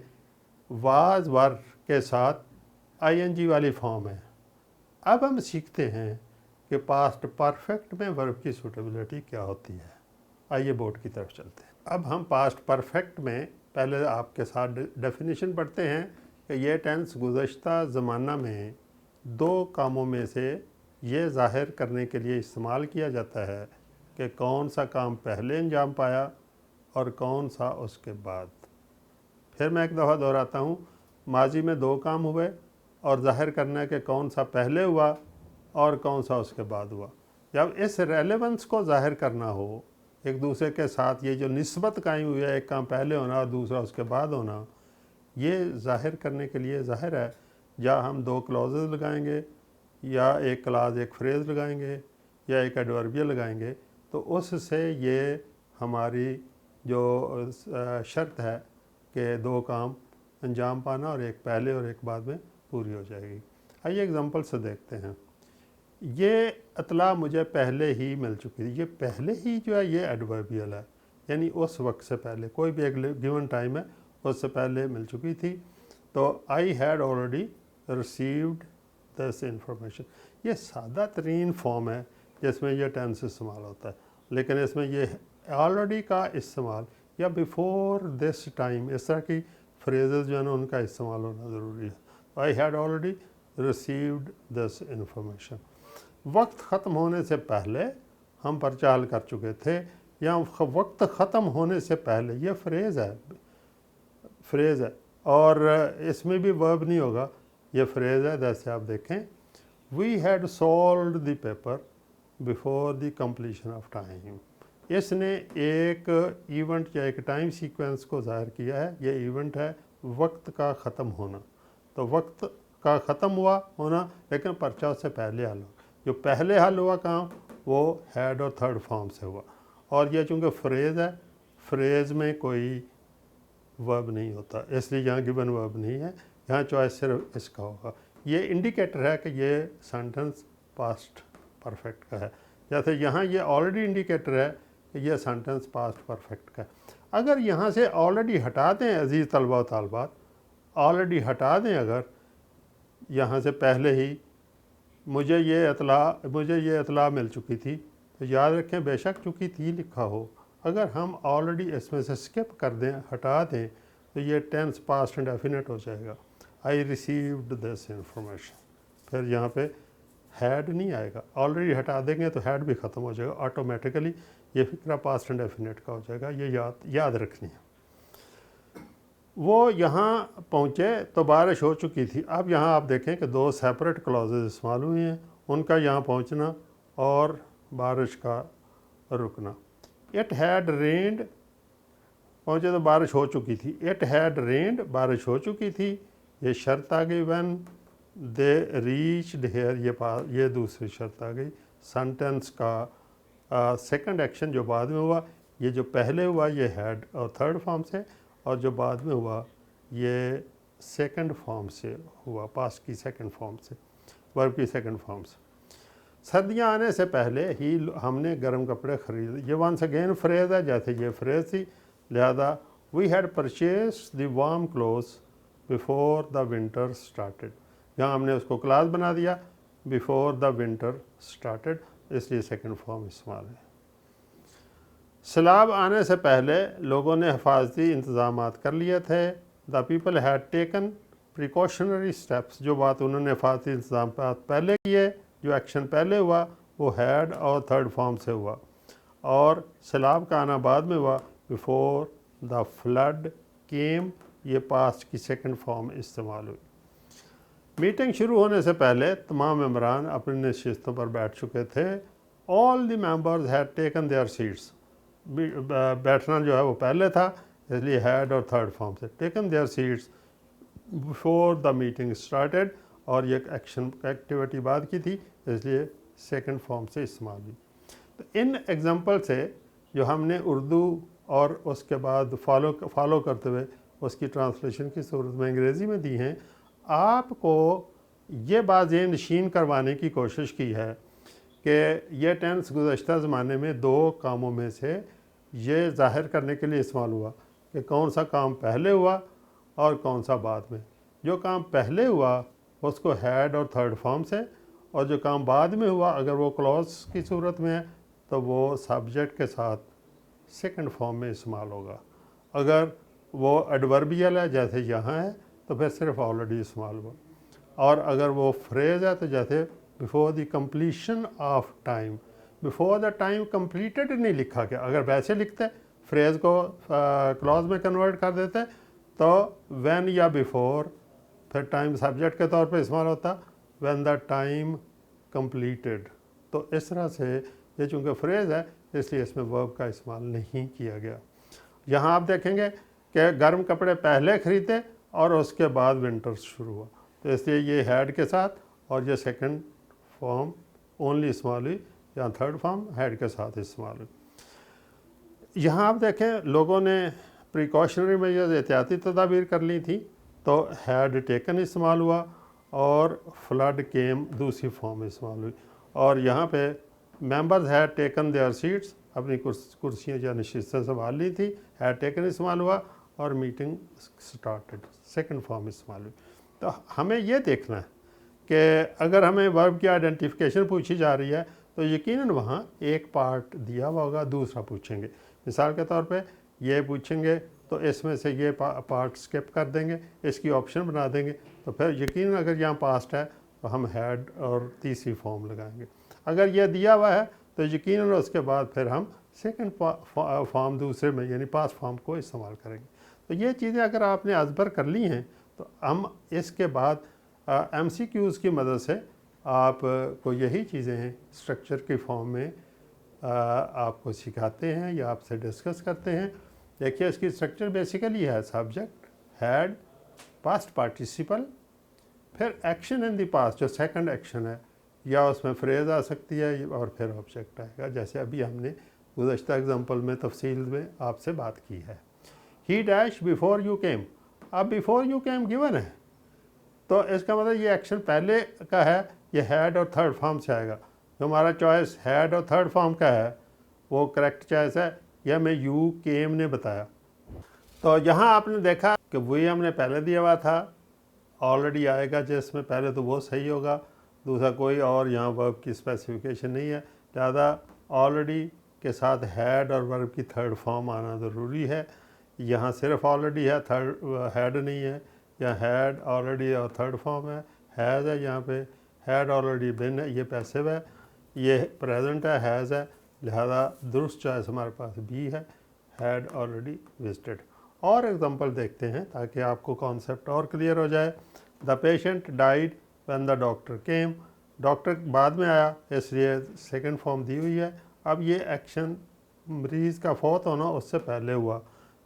واز ورب کے ساتھ آئی این جی والی فارم ہے. اب ہم سیکھتے ہیں کہ پاسٹ پرفیکٹ میں ورب کی سوٹیبلٹی کیا ہوتی ہے. آئیے بورڈ کی طرف چلتے ہیں. اب ہم پاسٹ پرفیکٹ میں پہلے آپ کے ساتھ ڈیفینیشن پڑھتے ہیں کہ یہ ٹینس گزشتہ زمانہ میں دو کاموں میں سے یہ ظاہر کرنے کے لیے استعمال کیا جاتا ہے کہ کون سا کام پہلے انجام پایا اور کون سا اس کے بعد. پھر میں ایک دفعہ دہراتا ہوں، ماضی میں دو کام ہوئے اور ظاہر کرنا ہے کہ کون سا پہلے ہوا اور کون سا اس کے بعد ہوا. جب اس ریلیونس کو ظاہر کرنا ہو ایک دوسرے کے ساتھ، یہ جو نسبت قائم ہوئی ہے، ایک کام پہلے ہونا اور دوسرا اس کے بعد ہونا، یہ ظاہر کرنے کے لیے ظاہر ہے یا ہم دو کلازز لگائیں گے، یا ایک کلاز ایک فریز لگائیں گے، یا ایک ایڈوربیل لگائیں گے. تو اس سے یہ ہماری جو شرط ہے کہ دو کام انجام پانا اور ایک پہلے اور ایک بعد میں پوری ہو جائے گی. آئیے اگزامپل سے دیکھتے ہیں. یہ اطلاع مجھے پہلے ہی مل چکی تھی. یہ پہلے ہی جو ہے یہ ایڈوربیل ہے، یعنی اس وقت سے پہلے، کوئی بھی ایک گیون ٹائم ہے اس سے پہلے مل چکی تھی. تو I had already received this information. یہ سادہ ترین فارم ہے جس میں یہ ٹینس استعمال ہوتا ہے، لیکن اس میں یہ آلریڈی کا استعمال یا بیفور دس ٹائم، اس طرح کی فریزز جو ہیں ان کا استعمال ہونا ضروری ہے. I had already received this information. وقت ختم ہونے سے پہلے ہم پرچہ حل کر چکے تھے، یا وقت ختم ہونے سے پہلے، یہ فریز ہے اور اس میں بھی ورب نہیں ہوگا، یہ فریز ہے. جیسے آپ دیکھیں، we had solved the paper before the completion of time. اس نے ایک ایونٹ یا ایک ٹائم سیکوینس کو ظاہر کیا ہے. یہ ایونٹ ہے وقت کا ختم ہونا. تو وقت کا ختم ہوا ہونا لیکن پرچہ اس سے پہلے حل ہوا. جو پہلے حل ہوا کام وہ ہیڈ اور تھرڈ فارم سے ہوا. اور یہ چونکہ فریز ہے, فریز میں کوئی ورب نہیں ہوتا, اس لیے یہاں گیون ورب نہیں ہے, یہاں چوائس صرف اس کا ہوگا. یہ انڈیکیٹر ہے کہ یہ سینٹنس پاسٹ پرفیکٹ کا ہے. جیسے یہاں یہ آلریڈی انڈیکیٹر ہے کہ یہ سینٹنس پاسٹ پرفیکٹ کا ہے. اگر یہاں سے آلریڈی ہٹا دیں عزیز طلبہ و طالبات, آلریڈی ہٹا دیں, اگر یہاں سے پہلے ہی مجھے یہ اطلاع مل چکی تھی, تو یاد رکھیں بے شک چکی تھی لکھا ہو, اگر ہم آلریڈی اس میں سے اسکپ کر دیں, ہٹا دیں, تو یہ ٹینس پاسٹ انڈیفینٹ ہو جائے گا. I received this information. پھر یہاں پہ ہیڈ نہیں آئے گا, آلریڈی ہٹا دیں گے تو ہیڈ بھی ختم ہو جائے گا آٹومیٹیکلی. یہ فکرہ پاسٹ انڈیفینٹ کا ہو جائے گا. یہ یاد رکھنی ہے. وہ یہاں پہنچے تو بارش ہو چکی تھی. اب یہاں آپ دیکھیں کہ دو سیپریٹ کلوزز استعمال ہوئی ہیں, ان کا یہاں پہنچنا اور بارش کا رکنا. اٹ ہیڈ رینڈ, پہنچے تو بارش ہو چکی تھی. اٹ ہیڈ رینڈ, بارش ہو چکی تھی. یہ شرط آ گئی وین دے ریچڈ ہیئر, یہ دوسری شرط آ گئی. سینٹنس کا سیکنڈ ایکشن جو بعد میں ہوا, یہ جو پہلے ہوا یہ ہیڈ اور تھرڈ فارم سے, اور جو بعد میں ہوا یہ سیکنڈ فارم سے ہوا, پاسٹ کی سیکنڈ فارم سے, ورب کی سیکنڈ فارم سے. سردیاں آنے سے پہلے ہی ہم نے گرم کپڑے خریدے. یہ ونس اگین فریز ہے, جیسے یہ فریز تھی, لہذا we had purchase the warm clothes before the winter started. یہاں ہم نے اس کو کلاس بنا دیا بیفور دا ونٹر اسٹارٹیڈ, اس لیے سیکنڈ فارم استعمال ہے. سیلاب آنے سے پہلے لوگوں نے حفاظتی انتظامات کر لیے تھے. The people had taken precautionary steps, جو بات انہوں نے حفاظتی انتظامات پہلے کیے, جو ایکشن پہلے ہوا وہ ہیڈ اور تھرڈ فارم سے ہوا, اور سیلاب کا آنا بعد میں ہوا بیفور دا فلڈ کیم, یہ پاسٹ کی سیکنڈ فارم استعمال ہوئی. میٹنگ شروع ہونے سے پہلے تمام ممبران اپنی نشستوں پر بیٹھ چکے تھے. All the members had taken their seats, بیٹھنا جو ہے وہ پہلے تھا, اس لیے ہیڈ اور تھرڈ فارم سے. Taken their seats before the meeting started, اور یہ ایکٹیویٹی بعد کی تھی, اس لیے سیکنڈ فارم سے استعمال ہوئی. تو ان ایگزامپل سے جو ہم نے اردو اور اس کے بعد فالو کرتے ہوئے اس کی ٹرانسلیشن کی صورت میں انگریزی میں دی ہیں, آپ کو یہ بات ذہن نشین کروانے کی کوشش کی ہے کہ یہ ٹینس گزشتہ زمانے میں دو کاموں میں سے یہ ظاہر کرنے کے لیے استعمال ہوا کہ کون سا کام پہلے ہوا اور کون سا بعد میں. جو کام پہلے ہوا اس کو ہیڈ اور تھرڈ فارم سے, اور جو کام بعد میں ہوا اگر وہ کلوز کی صورت میں ہے تو وہ سبجیکٹ کے ساتھ سیکنڈ فارم میں استعمال ہوگا. اگر وہ ایڈوربیل ہے جیسے یہاں ہے تو پھر صرف آلریڈی استعمال ہوا. اور اگر وہ فریز ہے تو جیسے before the completion of time, before the time completed نہیں لکھا گیا. اگر ویسے لکھتے فریز کو کلوز میں کنورٹ کر دیتے تو وین یا بیفور, پھر ٹائم سبجیکٹ کے طور پہ استعمال ہوتا وین دا ٹائم کمپلیٹڈ. تو اس طرح سے یہ چونکہ فریز ہے اس لیے اس میں ورب کا استعمال نہیں کیا گیا. یہاں آپ دیکھیں گے کہ گرم کپڑے پہلے خریدے اور اس کے بعد ونٹر شروع ہوا, تو اس لیے یہ ہیڈ کے ساتھ اور یہ سیکنڈ فارم اونلی استعمال ہوئی, یا تھرڈ فارم ہیڈ کے ساتھ استعمال ہوئی. یہاں آپ دیکھیں لوگوں نے پریکاشنری میجرز, احتیاطی تدابیر کر لی تھی, تو ہیڈ ٹیکن استعمال ہوا اور فلڈ کیم دوسری فارم استعمال ہوئی. اور یہاں پہ members had taken their seats, اپنی کرسیاں یا نشستیں سنبھال لی تھی, ہیڈ ٹیکن استعمال ہوا, اور میٹنگ سٹارٹڈ سیکنڈ فارم استعمال ہوئی. تو ہمیں یہ دیکھنا ہے کہ اگر ہمیں ورب کی آئیڈینٹیفیکیشن پوچھی جا رہی ہے تو یقیناً وہاں ایک پارٹ دیا ہوا ہوگا, دوسرا پوچھیں گے. مثال کے طور پہ یہ پوچھیں گے تو اس میں سے یہ پارٹ اسکپ کر دیں گے, اس کی آپشن بنا دیں گے, تو پھر یقیناً اگر یہاں پاسٹ ہے تو ہم ہیڈ اور تیسری فارم لگائیں گے. اگر یہ دیا ہوا ہے تو یقیناً اس کے بعد پھر ہم سیکنڈ فارم دوسرے میں یعنی پاسٹ فارم کو استعمال کریں گے. تو یہ چیزیں اگر آپ نے ازبر کر لی ہیں تو ہم اس کے بعد ایم سی کیوز کی مدد سے آپ کو یہی چیزیں اسٹرکچر کی فارم میں آپ کو سکھاتے ہیں یا آپ سے ڈسکس کرتے ہیں. دیکھیے اس کی اسٹرکچر بیسیکلی ہے سبجیکٹ, ہیڈ, پاسٹ پارٹیسپل, پھر ایکشن ان دی پاسٹ جو سیکنڈ ایکشن ہے, یا اس میں فریز آ سکتی ہے اور پھر آبجیکٹ آئے گا, جیسے ابھی ہم نے گزشتہ اگزامپل میں تفصیل میں آپ سے بات کی ہے. ہی ڈیش بیفور یو کیم. اب بیفور یو کیم گیون ہے تو اس کا مطلب یہ ایکشن پہلے کا ہے, یہ ہیڈ اور تھرڈ فارم سے آئے گا. جو ہمارا چوائس ہیڈ اور تھرڈ فارم کا ہے وہ کریکٹ چوائس ہے, یہ ہمیں یو کیم نے بتایا. تو یہاں آپ نے دیکھا کہ وہی ہم نے پہلے دیا ہوا تھا, آلریڈی آئے گا جس میں پہلے تو وہ صحیح ہوگا, دوسرا کوئی اور یہاں ورب کی اسپیسیفیکیشن نہیں ہے, لہٰذا آلریڈی کے ساتھ ہیڈ اور ورب کی تھرڈ فارم آنا ضروری ہے. یہاں صرف آلریڈی ہے, تھرڈ ہیڈ نہیں ہے, یا ہیڈ آلریڈی اور تھرڈ فارم ہے, ہیز ہے یہاں پہ, ہیڈ آلریڈی بن ہے, یہ پیسو ہے, یہ پریزنٹ ہے, ہیز ہے, لہذا درست چوائس ہمارے پاس بی ہے, ہیڈ آلریڈی وزٹڈ. اور ایگزامپل دیکھتے ہیں تاکہ آپ کو کانسیپٹ اور کلیئر ہو جائے. The patient died when the doctor came. Doctor بعد میں آیا اس لیے سیکنڈ فارم دی ہوئی ہے. اب یہ ایکشن مریض کا فوت ہونا اس سے پہلے ہوا,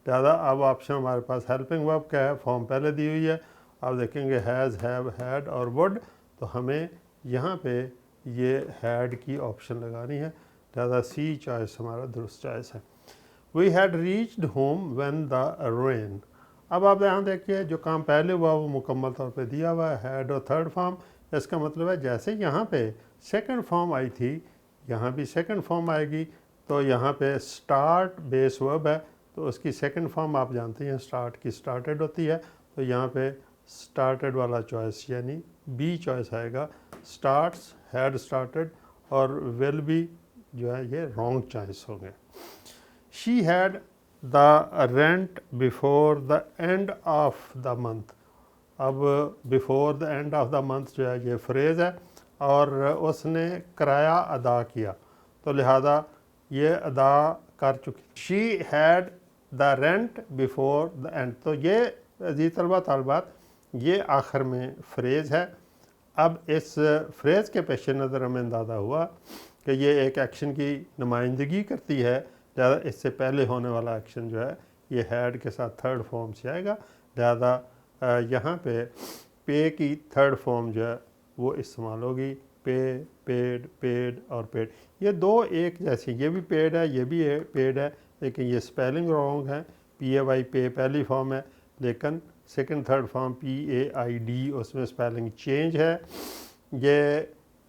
لہٰذا اب آپشن ہمارے پاس ہیلپنگ ورب کا ہے, فارم پہلے دی ہوئی ہے. اب دیکھیں گے ہیز, ہیو, ہیڈ اور وڈ, تو ہمیں یہاں پہ یہ ہیڈ کی آپشن لگانی ہے, لہٰذا سی چوائس ہمارا درست چوائس ہے. We had reached home when the rain. اب آپ یہاں دیکھیے جو کام پہلے ہوا وہ مکمل طور پہ دیا ہوا ہے, ہیڈ اور تھرڈ فارم. اس کا مطلب ہے جیسے یہاں پہ سیکنڈ فارم آئی تھی یہاں بھی سیکنڈ فارم آئے گی. تو یہاں پہ اسٹارٹ بیس ورب ہے تو اس کی سیکنڈ فارم آپ جانتے ہیں اسٹارٹ کی اسٹارٹیڈ ہوتی ہے, تو یہاں پہ اسٹارٹیڈ والا چوائس یعنی بی چوائس آئے گا. اسٹارٹس, ہیڈ اسٹارٹیڈ اور ول بھی جو ہے یہ رانگ چوائس ہوں گے. She had the rent before the end of the month. اب before the end of the month جو ہے یہ فریز ہے اور اس نے کرایہ ادا کیا, تو لہذا یہ ادا کر چکی. شی had the rent before the and. تو یہ عزیز طلبہ طالبات یہ آخر میں فریز ہے. اب اس فریز کے پیش نظر ہمیں اندازہ ہوا کہ یہ ایک ایکشن کی نمائندگی کرتی ہے, لہذا اس سے پہلے ہونے والا ایکشن جو ہے یہ ہیڈ کے ساتھ تھرڈ فارم سے آئے گا, لہذا یہاں پہ پے کی تھرڈ فارم جو ہے وہ استعمال ہوگی. پے, پیڈ, پیڈ اور پیڈ یہ دو ایک جیسی, یہ بھی پیڈ ہے یہ بھی پیڈ ہے, لیکن یہ اسپیلنگ رانگ ہے. پی اے وائی پے پہلی فارم ہے, لیکن second third form P A I D اس میں اسپیلنگ چینج ہے. یہ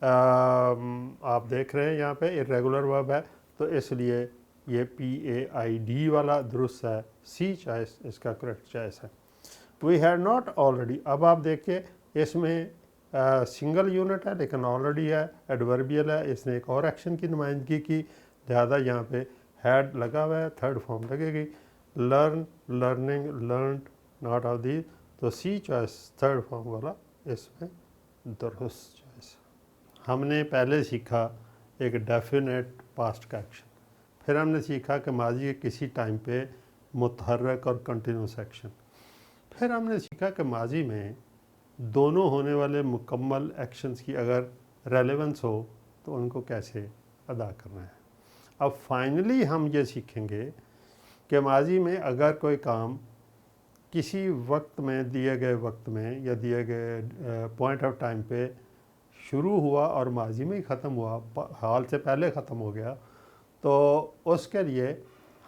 آپ دیکھ رہے ہیں یہاں پہ ارریگولر ورب ہے, تو اس لیے یہ پی اے آئی ڈی والا درست ہے, سی چوائس اس کا کریکٹ چوائس ہے. We had not already. اب آپ دیکھیے اس میں سنگل یونٹ ہے لیکن آلریڈی ہے, ایڈوربیل ہے, اس نے ایک اور ایکشن کی نمائندگی کی, لہذا یہاں پہ ہیڈ لگا ہوا ہے, تھرڈ فارم لگے گی. Learn, learning, learned, not of the, تو سی چوائس تھرڈ فارم والا اس میں درست چوائس. ہم نے پہلے سیکھا ایک ڈیفینیٹ پاسٹ کا ایکشن, پھر ہم نے سیکھا کہ ماضی کے کسی ٹائم پہ متحرک اور کنٹینیوس ایکشن, پھر ہم نے سیکھا کہ ماضی میں دونوں ہونے والے مکمل ایکشنز کی اگر ریلیونس ہو تو ان کو کیسے ادا کرنا ہے. اب فائنلی ہم یہ سیکھیں گے کہ ماضی میں اگر کوئی کام کسی وقت میں دیے گئے وقت میں یا دیے گئے پوائنٹ آف ٹائم پہ شروع ہوا اور ماضی میں ہی ختم ہوا, حال سے پہلے ختم ہو گیا, تو اس کے لیے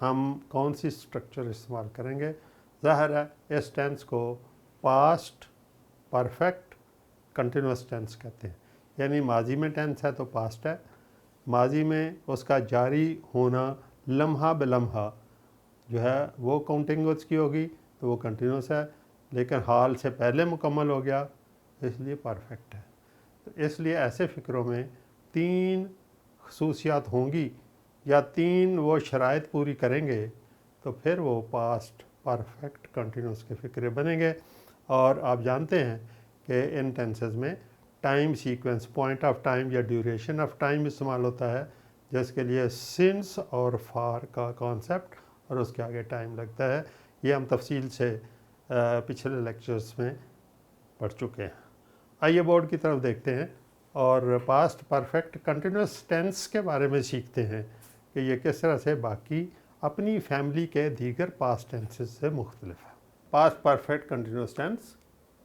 ہم کون سی اسٹرکچر استعمال کریں گے. ظاہر ہے اس ٹینس کو پاسٹ پرفیکٹ کنٹینیوس ٹینس کہتے ہیں, یعنی ماضی میں ٹینس ہے تو پاسٹ ہے, ماضی میں اس کا جاری ہونا لمحہ بلمحہ جو ہے وہ کاؤنٹنگس کی ہوگی تو وہ کنٹینیوس ہے, لیکن حال سے پہلے مکمل ہو گیا اس لیے پرفیکٹ ہے. تو اس لیے ایسے فکروں میں تین خصوصیات ہوں گی یا تین وہ شرائط پوری کریں گے تو پھر وہ پاسٹ پرفیکٹ کنٹینیوس کے فکرے بنیں گے. اور آپ جانتے ہیں کہ ان ٹینسز میں time sequence, point of time یا ڈیوریشن آف ٹائم استعمال ہوتا ہے, جس کے لیے سنس اور فار کا کانسیپٹ اور اس کے آگے ٹائم لگتا ہے. یہ ہم تفصیل سے پچھلے لیکچرز میں پڑھ چکے ہیں. آئیے بورڈ کی طرف دیکھتے ہیں. اور پاسٹ پرفیکٹ کنٹینیوس ٹینس کے بارے میں سیکھتے ہیں کہ یہ کس طرح سے باقی اپنی فیملی کے دیگر پاسٹ ٹینسز سے مختلف ہے۔ پاسٹ پرفیکٹ کنٹینیوس ٹینس،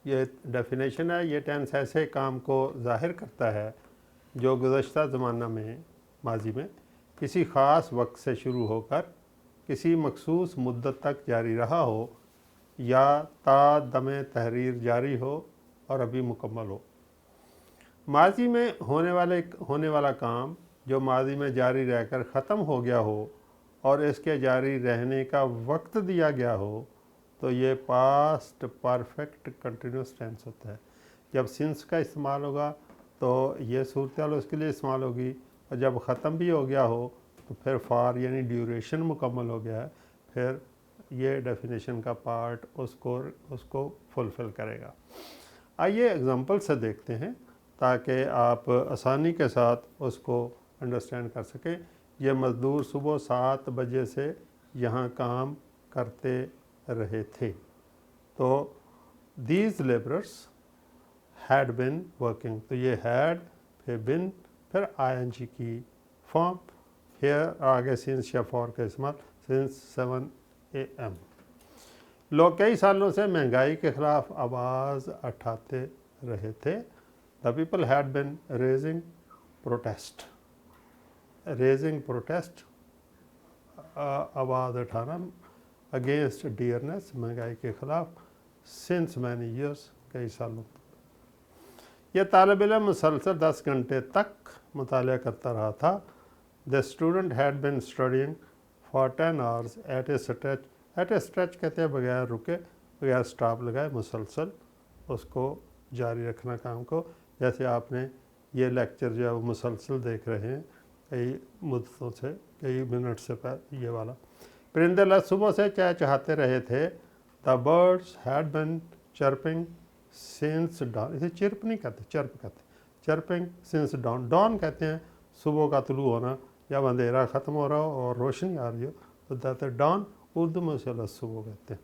یہ ڈیفینیشن ہے، یہ ٹینس ایسے کام کو ظاہر کرتا ہے جو گزشتہ زمانہ میں، ماضی میں، کسی خاص وقت سے شروع ہو کر کسی مخصوص مدت تک جاری رہا ہو یا تا دم تحریر جاری ہو اور ابھی مکمل ہو۔ ماضی میں ہونے والا کام جو ماضی میں جاری رہ کر ختم ہو گیا ہو اور اس کے جاری رہنے کا وقت دیا گیا ہو تو یہ پاسٹ پرفیکٹ کنٹینیوس ٹینس ہوتا ہے۔ جب سنس کا استعمال ہوگا تو یہ صورتحال اس کے لیے استعمال ہوگی، اور جب ختم بھی ہو گیا ہو تو پھر فار یعنی ڈیوریشن مکمل ہو گیا ہے، پھر یہ ڈیفینیشن کا پارٹ اس کو فلفل کرے گا۔ آئیے اگزامپل سے دیکھتے ہیں تاکہ آپ آسانی کے ساتھ اس کو انڈرسٹینڈ کر سکیں۔ یہ مزدور صبح 7 بجے سے یہاں کام کرتے رہے تھے، تو دیز لیبررس ہیڈ بن ورکنگ، تو یہ ہیڈ پھر بن پھر آئی این جی کی فارم، پھر آگے سنس یا فار کا استعمال، سنس 7 AM۔ لوگ کئی سالوں سے مہنگائی کے خلاف آواز اٹھاتے رہے تھے۔ The people had been raising protest آواز اٹھانا against dearness، مہنگائی کے خلاف، since many years، کئی سالوں تک۔ یہ طالب علم مسلسل 10 گھنٹے تک مطالعہ کرتا رہا تھا۔ The student had been studying for 10 hours at a stretch کہتے ہیں بغیر رکے، بغیر سٹاپ لگائے، مسلسل اس کو جاری رکھنا کام کو۔ جیسے آپ نے یہ لیکچر جو ہے وہ مسلسل دیکھ رہے ہیں کئی مدتوں سے، کئی منٹ سے پہلے یہ والا۔ پرندے صبح سے چہچہاتے رہے تھے۔ The birds had been chirping since dawn، اسے چرپ نہیں کہتے، چرپ کہتے، chirping since dawn۔ dawn کہتے ہیں صبح کا طلوع ہونا، جب اندھیرا ختم ہو رہا ہو اور روشنی آ رہی ہو تو that is dawn، اردو میں اسے صبح کہتے ہیں۔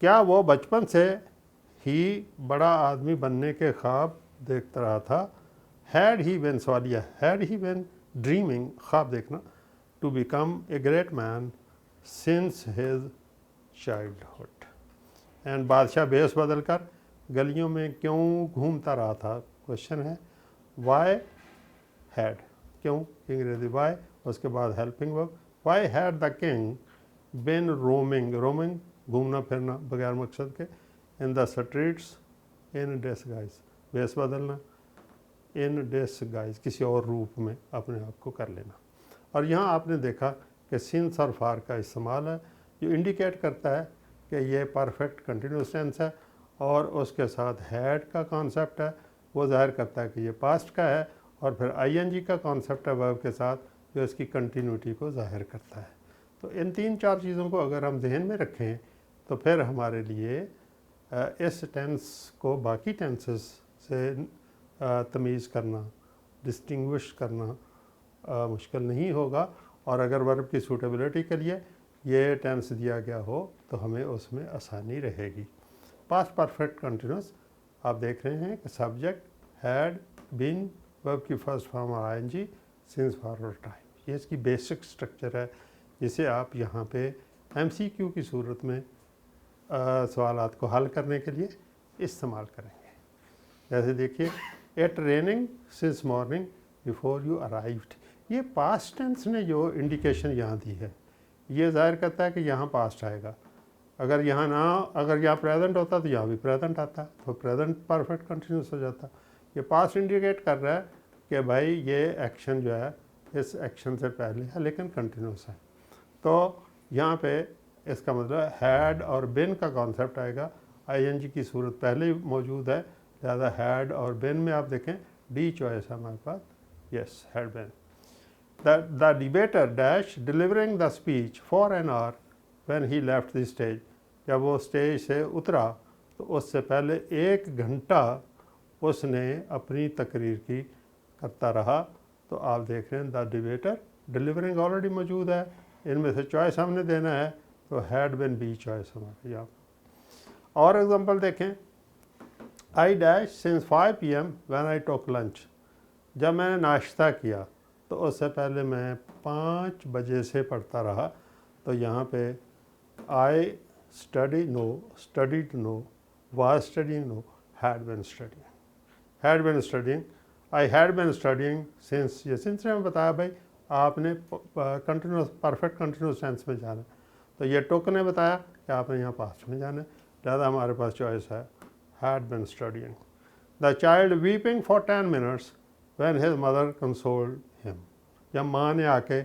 کیا وہ بچپن سے ہی بڑا آدمی بننے کے خواب دیکھتا رہا تھا؟ Had he been سوالیہ had he been dreaming، خواب دیکھنا، to become a great man since his childhood۔ and بادشاہ بیس بدل کر گلیوں میں کیوں گھومتا رہا تھا؟ کوشچن ہے why had، کیوں انگریزی why، اس کے بعد helping verb، why had the king been roaming گھومنا پھرنا بغیر مقصد کے، in the streets in disguise، بیس بدلنا، in disguise کسی اور روپ میں اپنے آپ کو کر لینا۔ اور یہاں آپ نے دیکھا کہ سنس اور فار کا استعمال ہے جو انڈیکیٹ کرتا ہے کہ یہ پرفیکٹ کنٹینیوس ٹینس ہے، اور اس کے ساتھ ہیڈ کا کانسیپٹ ہے، وہ ظاہر کرتا ہے کہ یہ پاسٹ کا ہے، اور پھر آئی این جی کا کانسیپٹ ہے ورب کے ساتھ جو اس کی کنٹینیوٹی کو ظاہر کرتا ہے۔ تو ان 3-4 چیزوں کو اگر ہم ذہن میں رکھیں تو پھر ہمارے لیے اس ٹینس کو باقی ٹینسز سے تمیز کرنا، ڈسٹنگوش کرنا مشکل نہیں ہوگا، اور اگر ورب کی سوٹیبلٹی کے لیے یہ ٹینس دیا گیا ہو تو ہمیں اس میں آسانی رہے گی۔ پاسٹ پرفیکٹ کنٹینیوس آپ دیکھ رہے ہیں کہ سبجیکٹ ہیڈ بین، ورب کی first form I N G, since forward time, یہ اس کی بیسک سٹرکچر ہے جسے آپ یہاں پہ ایم سی کیو کی صورت میں سوالات کو حل کرنے کے لیے استعمال کریں گے۔ جیسے دیکھیے it raining since morning before you arrived, یہ پاسٹ ٹینس نے جو انڈیکیشن یہاں دی ہے یہ ظاہر کرتا ہے کہ یہاں پاسٹ آئے گا۔ اگر یہاں پریزنٹ ہوتا تو یہاں بھی پریزنٹ آتا، تو پریزنٹ پرفیکٹ کنٹینیوس ہو جاتا۔ یہ پاسٹ انڈیکیٹ کر رہا ہے کہ بھائی یہ ایکشن جو ہے اس ایکشن سے پہلے ہے لیکن کنٹینیوس ہے، تو یہاں پہ اس کا مطلب ہیڈ اور بن کا کانسیپٹ آئے گا۔ آئی این جی کی صورت پہلے ہی موجود ہے، لہٰذا ہیڈ اور بن میں آپ دیکھیں ڈی چوائس ہے ہمارے پاس، yes had been. The debater dash delivering the speech for an hour when he left the stage, جب وہ اسٹیج سے اترا تو اس سے پہلے 1 گھنٹہ اس نے اپنی تقریر کی کرتا رہا۔ تو آپ دیکھ رہے ہیں دا ڈیبیٹر، ڈیلیورنگ آلریڈی موجود ہے، ان میں سے چوائس ہم نے دینا ہے تو ہیڈ بن بی چوائس ہمارے یہاں۔ اور ایگزامپل دیکھیں I dash since 5 PM when I took lunch. جب میں نے ناشتہ کیا تو اس سے پہلے میں 5 بجے سے پڑھتا رہا. تو یہاں پہ I studied no, was studying no, had been studying. Had been studying. I had been studying since. یہ since نے بتایا بھائی آپ نے کنٹینیوس پرفیکٹ کنٹینیوس ٹینس میں جانا ہے. تو یہ ٹوک نے بتایا کہ آپ نے یہاں پاسٹ میں جانا ہے. لہٰذا ہمارے پاس چوائس ہے had been studying. The child weeping for 10 minutes when his mother consoled him. جب ماں نے آ کے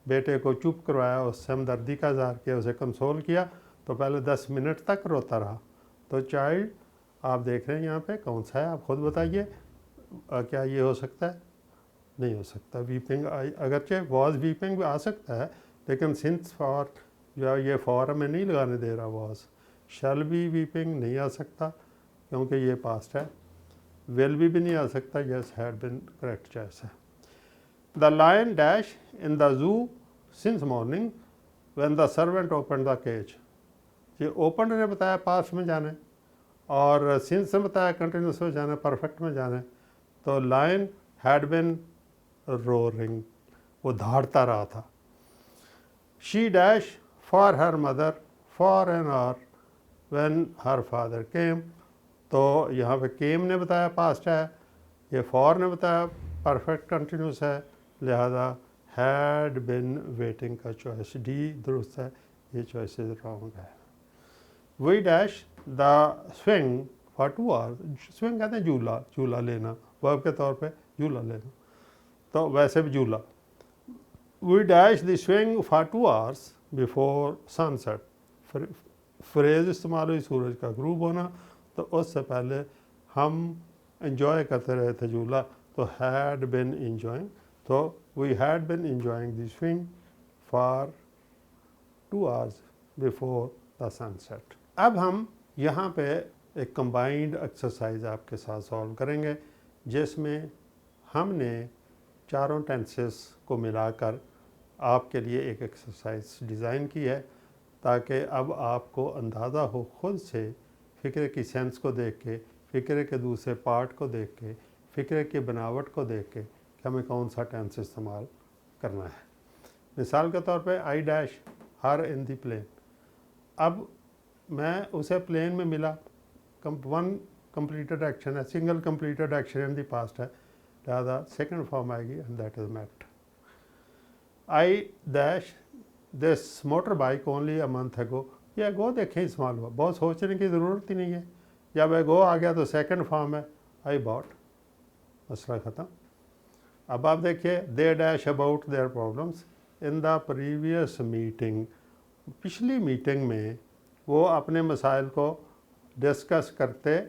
بیٹے کو چپ کروایا, اس سے ہمدردی کا اظہار کیا, اسے کنسول کیا, تو پہلے 10 منٹ تک روتا رہا. تو چائلڈ آپ دیکھ رہے ہیں یہاں پہ کون سا ہے, آپ خود بتائیے. کیا یہ ہو سکتا ہے؟ نہیں ہو سکتا. ویپنگ اگرچہ واز ویپنگ بھی آ سکتا ہے, لیکن سنس فار جو یہ فار میں نہیں لگانے دے رہا. واز شیل بی ویپنگ نہیں آ سکتا کیونکہ یہ پاسٹ ہے. ول بھی نہیں آ سکتا. یس ہیڈ بن کریکٹ چوائس ہے. The line dash in the zoo since morning when the servant open the cage. یہ اوپن نے بتایا پاسٹ میں جانا ہے, اور سنس نے بتایا کنٹینیوس میں جانا ہے, پرفیکٹ میں جانا ہے. تو لائن ہیڈ بن رورنگ, وہ دھاڑتا رہا تھا. She dash for her mother for an hour when her father came. تو یہاں پہ کیم نے بتایا پاسٹ ہے, یہ فار نے بتایا پرفیکٹ کنٹینیوس ہے, لہذا ہیڈ بن ویٹنگ کا چوائس ڈی درست ہے. یہ چوائسز رانگ ہے. We dash the swing for 2 hours. Swing کہتے ہیں جھولا, جھولا لینا, ورب کے طور پہ جھولا لینا, تو ویسے بھی جھولا. We dash the swing for 2 hours before sunset. Phrase استعمال ہوئی سورج کا غروب ہونا, تو اس سے پہلے ہم انجوائے کرتے رہے تھے جھولا, تو ہیڈ بن انجوائنگ. تو we had been enjoying the swing for 2 hours before the sunset. اب ہم یہاں پہ ایک کمبائنڈ ایکسرسائز آپ کے ساتھ سالو کریں گے, جس میں ہم نے چاروں ٹینسز کو ملا کر آپ کے لیے ایک ایکسرسائز ڈیزائن کی ہے, تاکہ اب آپ کو اندازہ ہو خود سے فقرے کی سینس کو دیکھ کے, فقرے کے دوسرے پارٹ کو دیکھ کے, فقرے کی بناوٹ کو دیکھ کے کہ ہمیں کون سا ٹینس استعمال کرنا ہے. مثال کے طور پہ آئی dash Hare in the plane. اب میں اسے پلین میں ملا, ون کمپلیٹڈ ایکشن ہے, single completed action in the past ہے, لہٰذا سیکنڈ فارم آئے گی and that is met. I dash this motorbike only a month ago. یہ اگو دیکھیں استعمال ہوا, بہت سوچنے کی ضرورت ہی نہیں ہے. جب اگو آ گیا تو سیکنڈ فارم ہے آئی باٹ, مسئلہ ختم. اب آپ دیکھیے they dash about their problems in the previous meeting. پچھلی میٹنگ میں وہ اپنے مسائل کو ڈسکس کرتے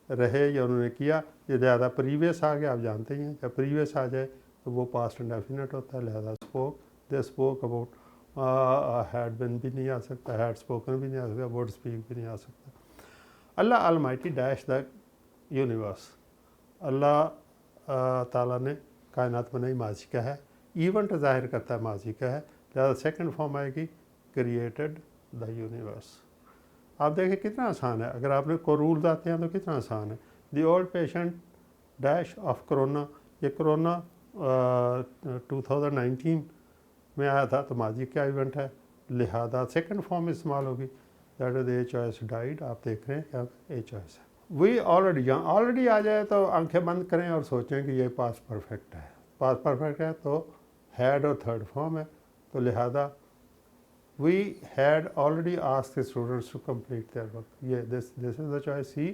رہے یا انہوں نے کیا. یہ زیادہ پریویس آ گیا, آپ جانتے ہی ہیں جب پریویس آ جائے تو وہ پاسٹ انڈیفینٹ ہوتا ہے, لہذا spoke, they spoke about. Had been بھی نہیں آ سکتا, ہیڈ اسپوکن بھی نہیں آ سکتا, ورڈ اسپیک بھی نہیں آ سکتا. اللہ المائٹی ڈیش دا یونیورس. اللہ تعالیٰ نے کائنات بنائی, ماضی کا ہے, ایونٹ ظاہر کرتا ہے ماضی کا ہے, لہٰذا سیکنڈ فارم آئے گی کریٹڈ دا یونیورس. آپ دیکھیں کتنا آسان ہے, اگر آپ نے کو رولز آتے ہیں تو کتنا آسان ہے. The old patient dash of corona. یہ کرونا 2019 میں آیا تھا, تو ماضی کا ایونٹ ہے, لہذا سیکنڈ فارم استعمال ہوگی, that is a choice died. آپ دیکھ رہے ہیں کہ اے چوائس ہے. وی آلریڈی, یہاں آلریڈی آ جائے تو آنکھیں بند کریں اور سوچیں کہ یہ پاس پرفیکٹ ہے. پاس پرفیکٹ ہے تو ہیڈ اور تھرڈ فارم ہے, تو لہذا we had already ask the students to complete their work. یہ دس از دا چوائس سی.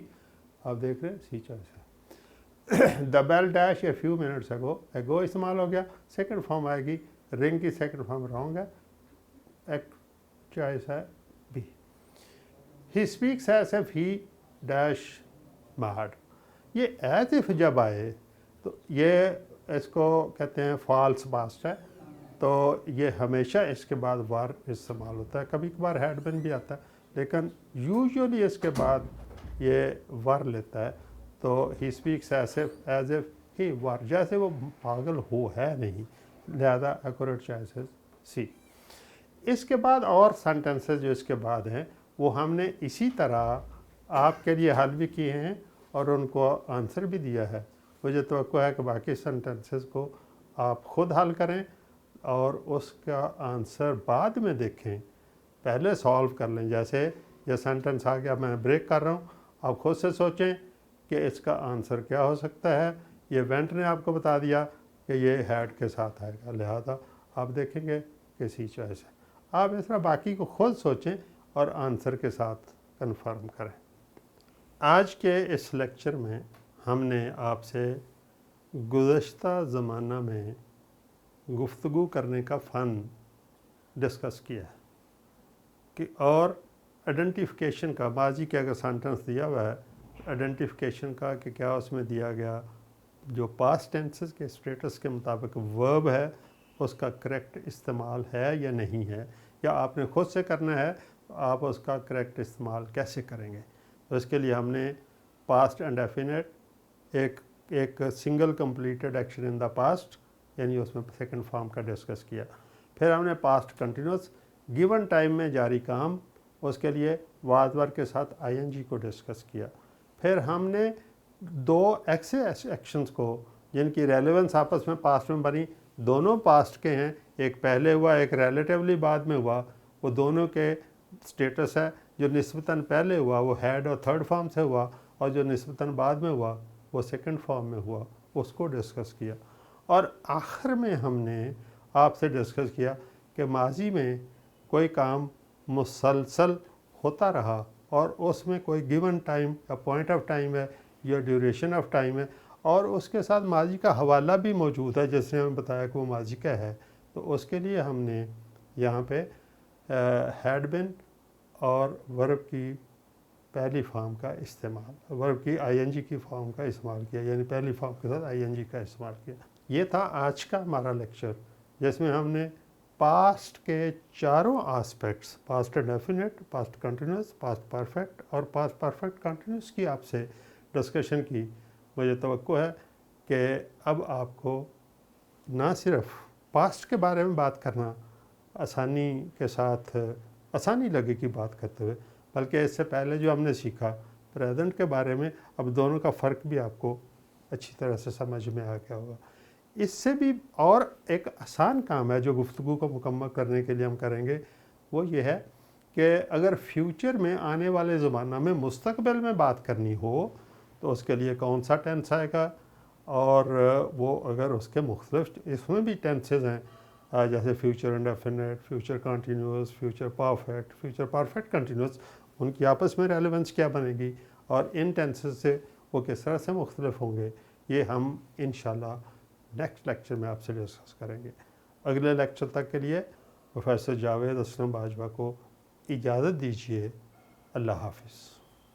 آپ دیکھ رہے ہیں سی چوائس ہے. دا بیل ڈیش اے فیو منٹس اگو. اگو استعمال ہو گیا, سیکنڈ فارم آئے گی, رنگ کی سیکنڈ فارم رانگ ہے, ایک چوائس ہے B. He speaks as if he dash made. یہ ایز ایف جب آئے تو یہ اس کو کہتے ہیں فالس پاسٹ ہے, تو یہ ہمیشہ اس کے بعد وار استعمال ہوتا ہے. کبھی کبھار ہیڈ بن بھی آتا ہے, لیکن یوزولی اس کے بعد یہ ور لیتا ہے. تو he speaks as if he were, جیسے وہ پاگل ہو ہے نہیں, لہذا ایکوریٹ چوائس ہے سی. اس کے بعد اور سینٹنسز جو اس کے بعد ہیں وہ ہم نے اسی طرح آپ کے لیے حل بھی کیے ہیں اور ان کو آنسر بھی دیا ہے. مجھے توقع ہے کہ باقی سینٹنسز کو آپ خود حل کریں اور اس کا آنسر بعد میں دیکھیں. پہلے سالو کر لیں. جیسے یہ سینٹنس آ گیا، میں بریک کر رہا ہوں، آپ خود سے سوچیں کہ اس کا آنسر کیا ہو سکتا ہے. یہ ایونٹ نے آپ کو بتا دیا کہ یہ ہیڈ کے ساتھ آئے گا، لہذا آپ دیکھیں گے کہ سی چوائس ہے. آپ اس طرح باقی کو خود سوچیں اور آنسر کے ساتھ کنفرم کریں. آج کے اس لیکچر میں ہم نے آپ سے گزشتہ زمانہ میں گفتگو کرنے کا فن ڈسکس کیا ہے کہ اور آئیڈینٹیفیکیشن کا، ماضی کے اگر سینٹنس دیا ہوا ہے آئیڈینٹیفیکیشن کا کہ کیا اس میں دیا گیا جو پاسٹ ٹینسز کے اسٹیٹس کے مطابق ورب ہے اس کا کریکٹ استعمال ہے یا نہیں ہے، یا آپ نے خود سے کرنا ہے تو آپ اس کا کریکٹ استعمال کیسے کریں گے. تو اس کے لیے ہم نے پاسٹ انڈیفینٹ ایک single completed action in the past, یعنی اس میں سیکنڈ فارم کا ڈسکس کیا. پھر ہم نے پاسٹ کنٹینیوس گیون ٹائم میں جاری کام، اس کے لیے واز ور کے ساتھ آئی این جی کو ڈسکس کیا. پھر ہم نے دو ایسے ایکشنز کو جن کی ریلیونس آپس میں پاسٹ میں بنی، دونوں پاسٹ کے ہیں، ایک پہلے ہوا ایک ریلیٹیولی بعد میں ہوا، وہ دونوں کے سٹیٹس ہے. جو نسبتاً پہلے ہوا وہ ہیڈ اور تھرڈ فارم سے ہوا، اور جو نسبتاً بعد میں ہوا وہ سیکنڈ فارم میں ہوا، اس کو ڈسکس کیا. اور آخر میں ہم نے آپ سے ڈسکس کیا کہ ماضی میں کوئی کام مسلسل ہوتا رہا اور اس میں کوئی گیون ٹائم یا پوائنٹ آف ٹائم ہے یا ڈیوریشن آف ٹائم ہے، اور اس کے ساتھ ماضی کا حوالہ بھی موجود ہے جس نے ہمیں بتایا کہ وہ ماضی کا ہے. تو اس کے لیے ہم نے یہاں پہ ہیڈ بن اور ورب کی پہلی فارم کا استعمال، ورب کی آئی این جی کی فارم کا استعمال کیا، یعنی پہلی فارم کے ساتھ آئی این جی کا استعمال کیا. یہ تھا آج کا ہمارا لیکچر جس میں ہم نے پاسٹ کے چاروں aspects, past definite, past continuous, past perfect اور پاسٹ پرفیکٹ کنٹینیوس کی آپ سے ڈسکشن کی. مجھے توقع ہے کہ اب آپ کو نہ صرف پاسٹ کے بارے میں بات کرنا آسانی کے ساتھ آسانی لگے گی بات کرتے ہوئے، بلکہ اس سے پہلے جو ہم نے سیکھا پریزنٹ کے بارے میں، اب دونوں کا فرق بھی آپ کو اچھی طرح سے سمجھ میں آ گیا ہوگا. اس سے بھی اور ایک آسان کام ہے جو گفتگو کو مکمل کرنے کے لیے ہم کریں گے، وہ یہ ہے کہ اگر فیوچر میں آنے والے زمانہ میں مستقبل میں بات کرنی ہو تو اس کے لیے کون سا ٹینس آئے گا، اور وہ اگر اس کے مختلف اس میں بھی ٹینسز ہیں جیسے future indefinite, future continuous, future perfect, future perfect continuous, ان کی آپس میں ریلیونس کیا بنے گی اور ان ٹینسز سے وہ کس طرح سے مختلف ہوں گے، یہ ہم انشاءاللہ نیکسٹ لیکچر میں آپ سے ڈسکس کریں گے. اگلے لیکچر تک کے لیے پروفیسر جاوید اسلم باجوہ کو اجازت دیجیے. اللہ حافظ.